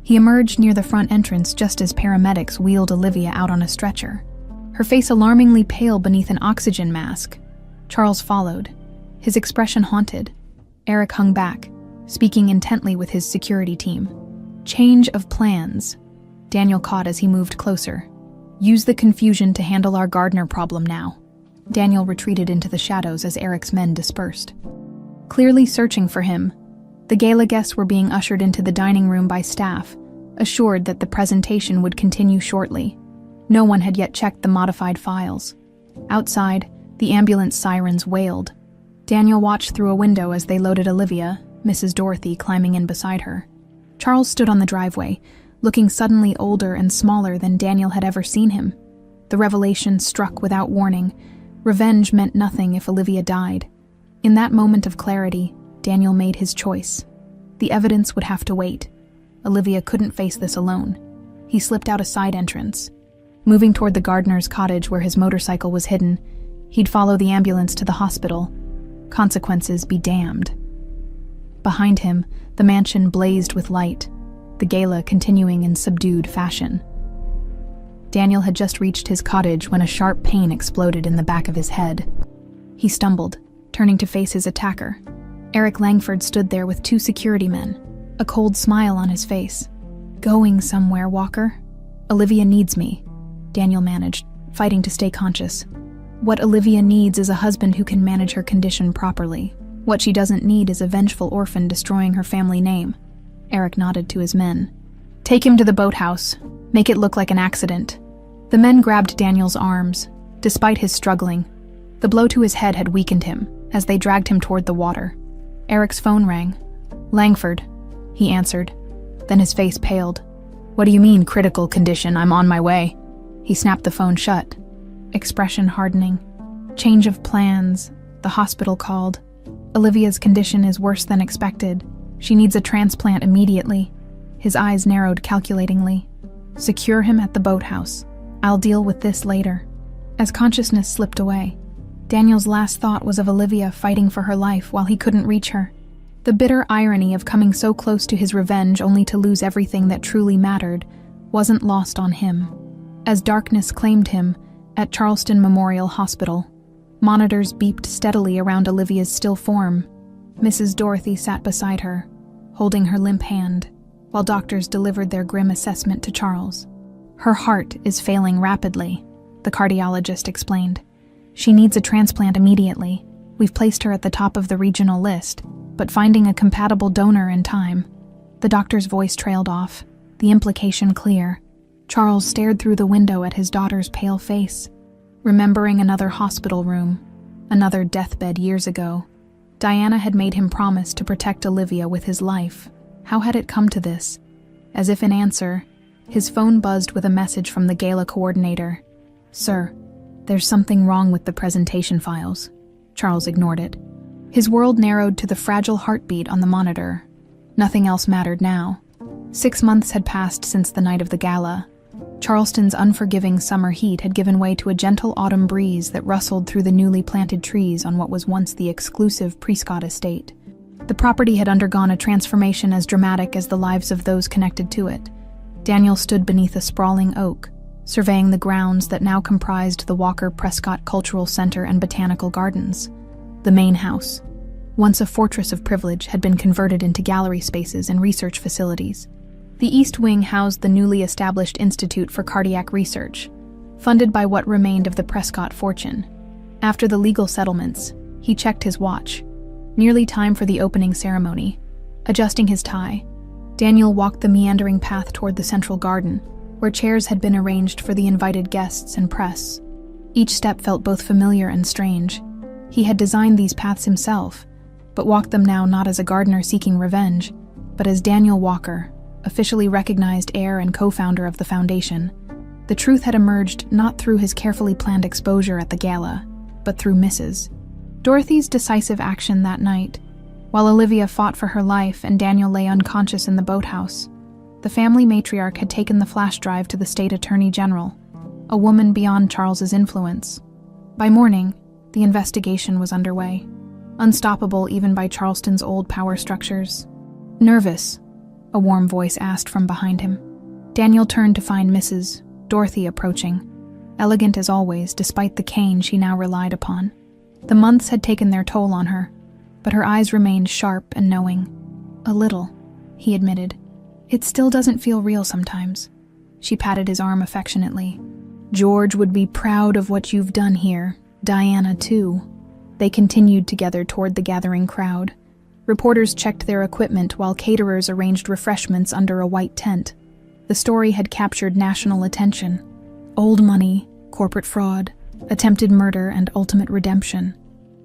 he emerged near the front entrance just as paramedics wheeled Olivia out on a stretcher, her face alarmingly pale beneath an oxygen mask. Charles followed, his expression haunted. Eric hung back, speaking intently with his security team. "Change of plans," Daniel caught as he moved closer. "Use the confusion to handle our gardener problem now." Daniel retreated into the shadows as Eric's men dispersed. Clearly searching for him, the gala guests were being ushered into the dining room by staff, assured that the presentation would continue shortly. No one had yet checked the modified files. Outside, the ambulance sirens wailed. Daniel watched through a window as they loaded Olivia, Mrs. Dorothy climbing in beside her. Charles stood on the driveway, looking suddenly older and smaller than Daniel had ever seen him. The revelation struck without warning. Revenge meant nothing if Olivia died. In that moment of clarity, Daniel made his choice. The evidence would have to wait. Olivia couldn't face this alone. He slipped out a side entrance. Moving toward the gardener's cottage where his motorcycle was hidden, he'd follow the ambulance to the hospital. Consequences be damned. Behind him, the mansion blazed with light, the gala continuing in subdued fashion. Daniel had just reached his cottage when a sharp pain exploded in the back of his head. He stumbled, turning to face his attacker. Eric Langford stood there with 2 security men, a cold smile on his face. "Going somewhere, Walker?" "Olivia needs me," Daniel managed, fighting to stay conscious. "What Olivia needs is a husband who can manage her condition properly. What she doesn't need is a vengeful orphan destroying her family name." Eric nodded to his men. "Take him to the boathouse. Make it look like an accident." The men grabbed Daniel's arms. Despite his struggling, the blow to his head had weakened him as they dragged him toward the water. Eric's phone rang. "Langford," he answered. Then his face paled. "What do you mean, critical condition? I'm on my way." He snapped the phone shut, expression hardening. "Change of plans," the hospital called. "Olivia's condition is worse than expected. She needs a transplant immediately." His eyes narrowed calculatingly. "Secure him at the boathouse. I'll deal with this later." As consciousness slipped away, Daniel's last thought was of Olivia fighting for her life while he couldn't reach her. The bitter irony of coming so close to his revenge only to lose everything that truly mattered wasn't lost on him. As darkness claimed him, at Charleston Memorial Hospital, monitors beeped steadily around Olivia's still form. Mrs. Dorothy sat beside her, holding her limp hand, while doctors delivered their grim assessment to Charles. "Her heart is failing rapidly," the cardiologist explained. "She needs a transplant immediately. We've placed her at the top of the regional list, but finding a compatible donor in time." The doctor's voice trailed off, the implication clear. Charles stared through the window at his daughter's pale face, remembering another hospital room, another deathbed years ago. Diana had made him promise to protect Olivia with his life. How had it come to this? As if in answer, his phone buzzed with a message from the gala coordinator. "Sir, there's something wrong with the presentation files." Charles ignored it. His world narrowed to the fragile heartbeat on the monitor. Nothing else mattered now. 6 months had passed since the night of the gala. Charleston's unforgiving summer heat had given way to a gentle autumn breeze that rustled through the newly planted trees on what was once the exclusive Prescott estate. The property had undergone a transformation as dramatic as the lives of those connected to it. Daniel stood beneath a sprawling oak, surveying the grounds that now comprised the Walker Prescott Cultural Center and Botanical Gardens. The main house, once a fortress of privilege, had been converted into gallery spaces and research facilities. The East Wing housed the newly established Institute for Cardiac Research, funded by what remained of the Prescott fortune. After the legal settlements, he checked his watch. Nearly time for the opening ceremony. Adjusting his tie, Daniel walked the meandering path toward the central garden, where chairs had been arranged for the invited guests and press. Each step felt both familiar and strange. He had designed these paths himself, but walked them now not as a gardener seeking revenge, but as Daniel Walker, officially recognized heir and co-founder of the foundation. The truth had emerged not through his carefully planned exposure at the gala, but through Mrs. Dorothy's decisive action that night. While Olivia fought for her life and Daniel lay unconscious in the boathouse, the family matriarch had taken the flash drive to the state attorney general, a woman beyond Charles's influence. By morning, the investigation was underway, unstoppable even by Charleston's old power structures. "Nervous?" a warm voice asked from behind him. Daniel turned to find Mrs. Dorothy approaching, elegant as always despite the cane she now relied upon. The months had taken their toll on her, but her eyes remained sharp and knowing. "A little," he admitted. "It still doesn't feel real sometimes." She patted his arm affectionately. "George would be proud of what you've done here. Diana, too." They continued together toward the gathering crowd. Reporters checked their equipment while caterers arranged refreshments under a white tent. The story had captured national attention. Old money, corporate fraud, attempted murder, and ultimate redemption.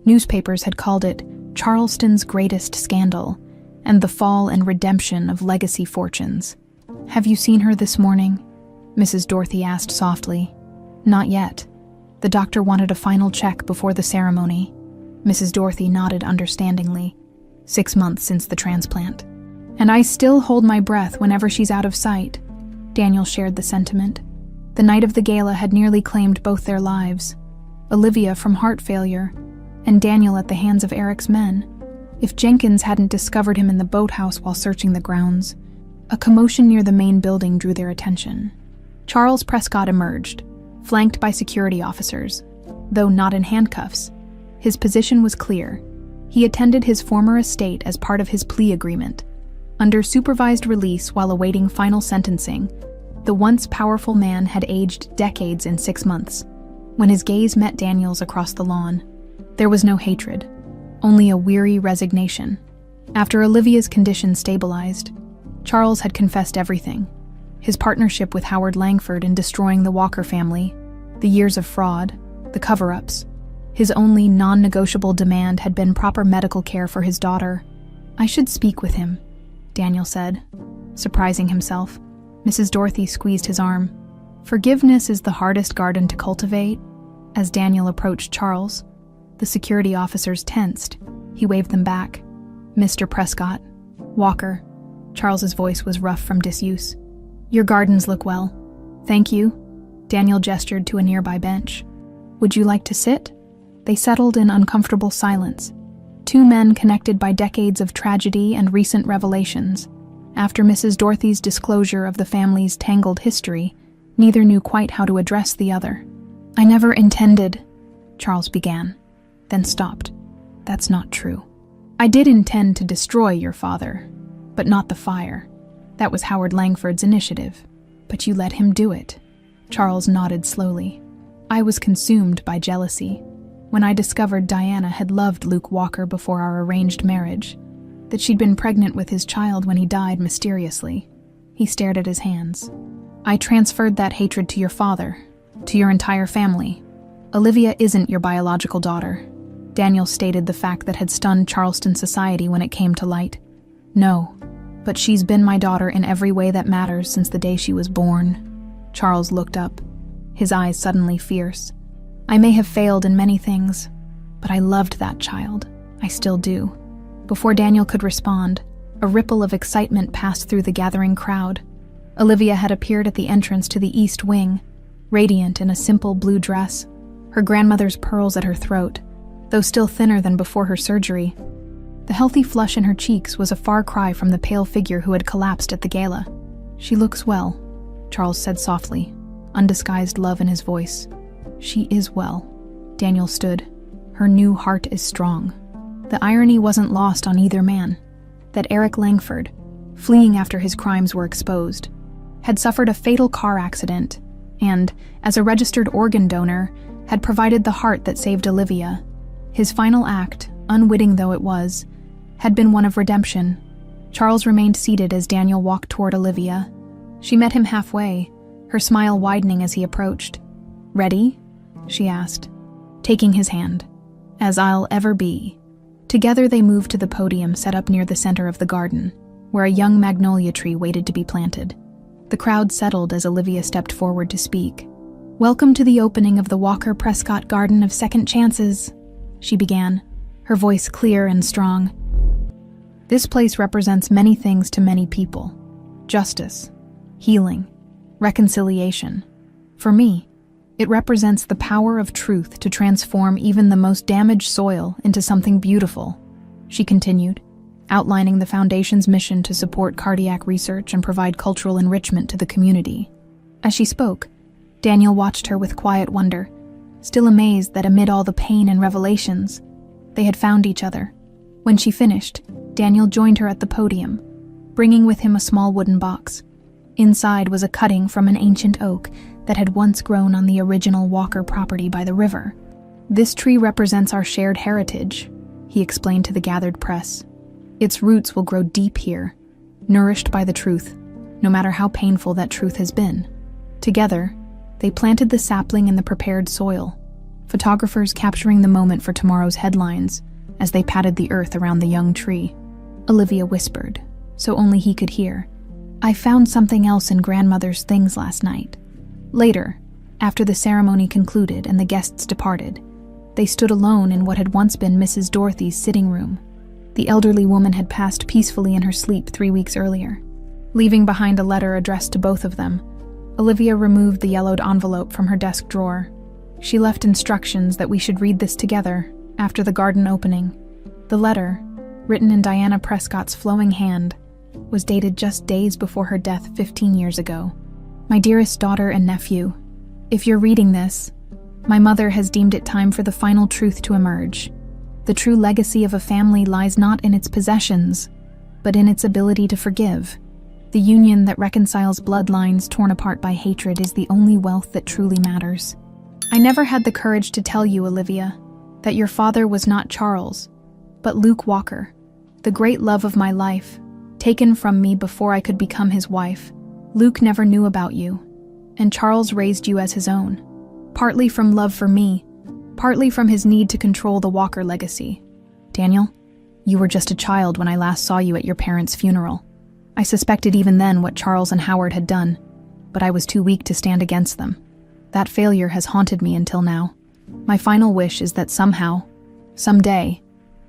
Newspapers had called it Charleston's greatest scandal and the fall and redemption of legacy fortunes. "Have you seen her this morning?" Mrs. Dorothy asked softly. "Not yet. The doctor wanted a final check before the ceremony." Mrs. Dorothy nodded understandingly. 6 months since the transplant. "And I still hold my breath whenever she's out of sight." Daniel shared the sentiment. The night of the gala had nearly claimed both their lives. Olivia from heart failure, and Daniel at the hands of Eric's men. If Jenkins hadn't discovered him in the boathouse while searching the grounds, a commotion near the main building drew their attention. Charles Prescott emerged, flanked by security officers. Though not in handcuffs, his position was clear. He attended his former estate as part of his plea agreement. Under supervised release while awaiting final sentencing, the once powerful man had aged decades in 6 months. When his gaze met Daniel's across the lawn, there was no hatred, only a weary resignation. After Olivia's condition stabilized, Charles had confessed everything. His partnership with Howard Langford in destroying the Walker family, the years of fraud, the cover-ups. His only non-negotiable demand had been proper medical care for his daughter. "I should speak with him," Daniel said, surprising himself. Mrs. Dorothy squeezed his arm. "Forgiveness is the hardest garden to cultivate." As Daniel approached Charles, the security officers tensed. He waved them back. "Mr. Prescott." "Walker." Charles's voice was rough from disuse. "Your gardens look well." "Thank you." Daniel gestured to a nearby bench. "Would you like to sit?" They settled in uncomfortable silence. Two men connected by decades of tragedy and recent revelations. After Mrs. Dorothy's disclosure of the family's tangled history, neither knew quite how to address the other. "I never intended," Charles began, then stopped. "That's not true. I did intend to destroy your father, but not the fire. That was Howard Langford's initiative. But you let him do it." Charles nodded slowly. "I was consumed by jealousy. When I discovered Diana had loved Luke Walker before our arranged marriage, that she'd been pregnant with his child when he died mysteriously." He stared at his hands. "I transferred that hatred to your father, to your entire family. Olivia isn't your biological daughter." Daniel stated the fact that had stunned Charleston society when it came to light. "No, but she's been my daughter in every way that matters since the day she was born." Charles looked up, his eyes suddenly fierce. "I may have failed in many things, but I loved that child. I still do." Before Daniel could respond, a ripple of excitement passed through the gathering crowd. Olivia had appeared at the entrance to the East Wing, radiant in a simple blue dress, her grandmother's pearls at her throat, though still thinner than before her surgery. The healthy flush in her cheeks was a far cry from the pale figure who had collapsed at the gala. "She looks well," Charles said softly, undisguised love in his voice. "She is well." Daniel stood. "Her new heart is strong." The irony wasn't lost on either man, that Eric Langford, fleeing after his crimes were exposed, had suffered a fatal car accident and, as a registered organ donor, had provided the heart that saved Olivia. His final act, unwitting though it was, had been one of redemption. Charles remained seated as Daniel walked toward Olivia. She met him halfway, her smile widening as he approached. "Ready?" she asked, taking his hand. "As I'll ever be." Together they moved to the podium set up near the center of the garden, where a young magnolia tree waited to be planted. The crowd settled as Olivia stepped forward to speak. "Welcome to the opening of the Walker Prescott Garden of Second Chances," she began, her voice clear and strong. "This place represents many things to many people. Justice, healing, reconciliation. For me, it represents the power of truth to transform even the most damaged soil into something beautiful," she continued, outlining the foundation's mission to support cardiac research and provide cultural enrichment to the community. As she spoke, Daniel watched her with quiet wonder, still amazed that amid all the pain and revelations, they had found each other. When she finished, Daniel joined her at the podium, bringing with him a small wooden box. Inside was a cutting from an ancient oak that had once grown on the original Walker property by the river. "This tree represents our shared heritage," he explained to the gathered press. "Its roots will grow deep here, nourished by the truth, no matter how painful that truth has been." Together, they planted the sapling in the prepared soil, photographers capturing the moment for tomorrow's headlines as they patted the earth around the young tree. Olivia whispered, so only he could hear, "I found something else in grandmother's things last night." Later, after the ceremony concluded and the guests departed, they stood alone in what had once been Mrs. Dorothy's sitting room. The elderly woman had passed peacefully in her sleep 3 weeks earlier. Leaving behind a letter addressed to both of them, Olivia removed the yellowed envelope from her desk drawer. She left instructions that we should read this together after the garden opening. The letter, written in Diana Prescott's flowing hand, was dated just days before her death 15 years ago. "My dearest daughter and nephew, if you're reading this, my mother has deemed it time for the final truth to emerge. The true legacy of a family lies not in its possessions, but in its ability to forgive. The union that reconciles bloodlines torn apart by hatred is the only wealth that truly matters. I never had the courage to tell you, Olivia, that your father was not Charles, but Luke Walker, the great love of my life, taken from me before I could become his wife. Luke never knew about you, and Charles raised you as his own, partly from love for me, partly from his need to control the Walker legacy. Daniel, you were just a child when I last saw you at your parents' funeral. I suspected even then what Charles and Howard had done, but I was too weak to stand against them. That failure has haunted me until now. My final wish is that somehow, someday,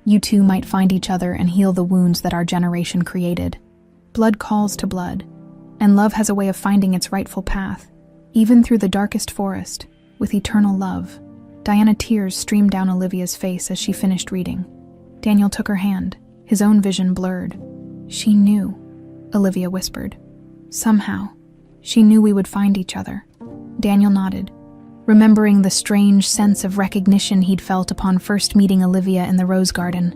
you two might find each other and heal the wounds that our generation created. Blood calls to blood, and love has a way of finding its rightful path, even through the darkest forest, with eternal love." Diana, tears streamed down Olivia's face as she finished reading. Daniel took her hand, his own vision blurred. "She knew," Olivia whispered. "Somehow, she knew we would find each other." Daniel nodded, remembering the strange sense of recognition he'd felt upon first meeting Olivia in the rose garden,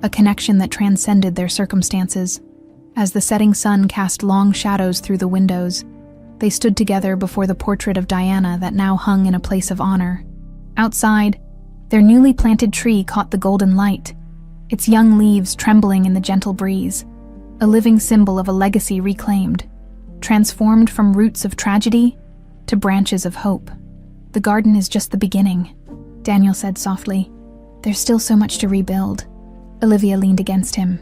a connection that transcended their circumstances. As the setting sun cast long shadows through the windows, they stood together before the portrait of Diana that now hung in a place of honor. Outside, their newly planted tree caught the golden light, its young leaves trembling in the gentle breeze, a living symbol of a legacy reclaimed, transformed from roots of tragedy to branches of hope. "The garden is just the beginning," Daniel said softly. "There's still so much to rebuild." Olivia leaned against him,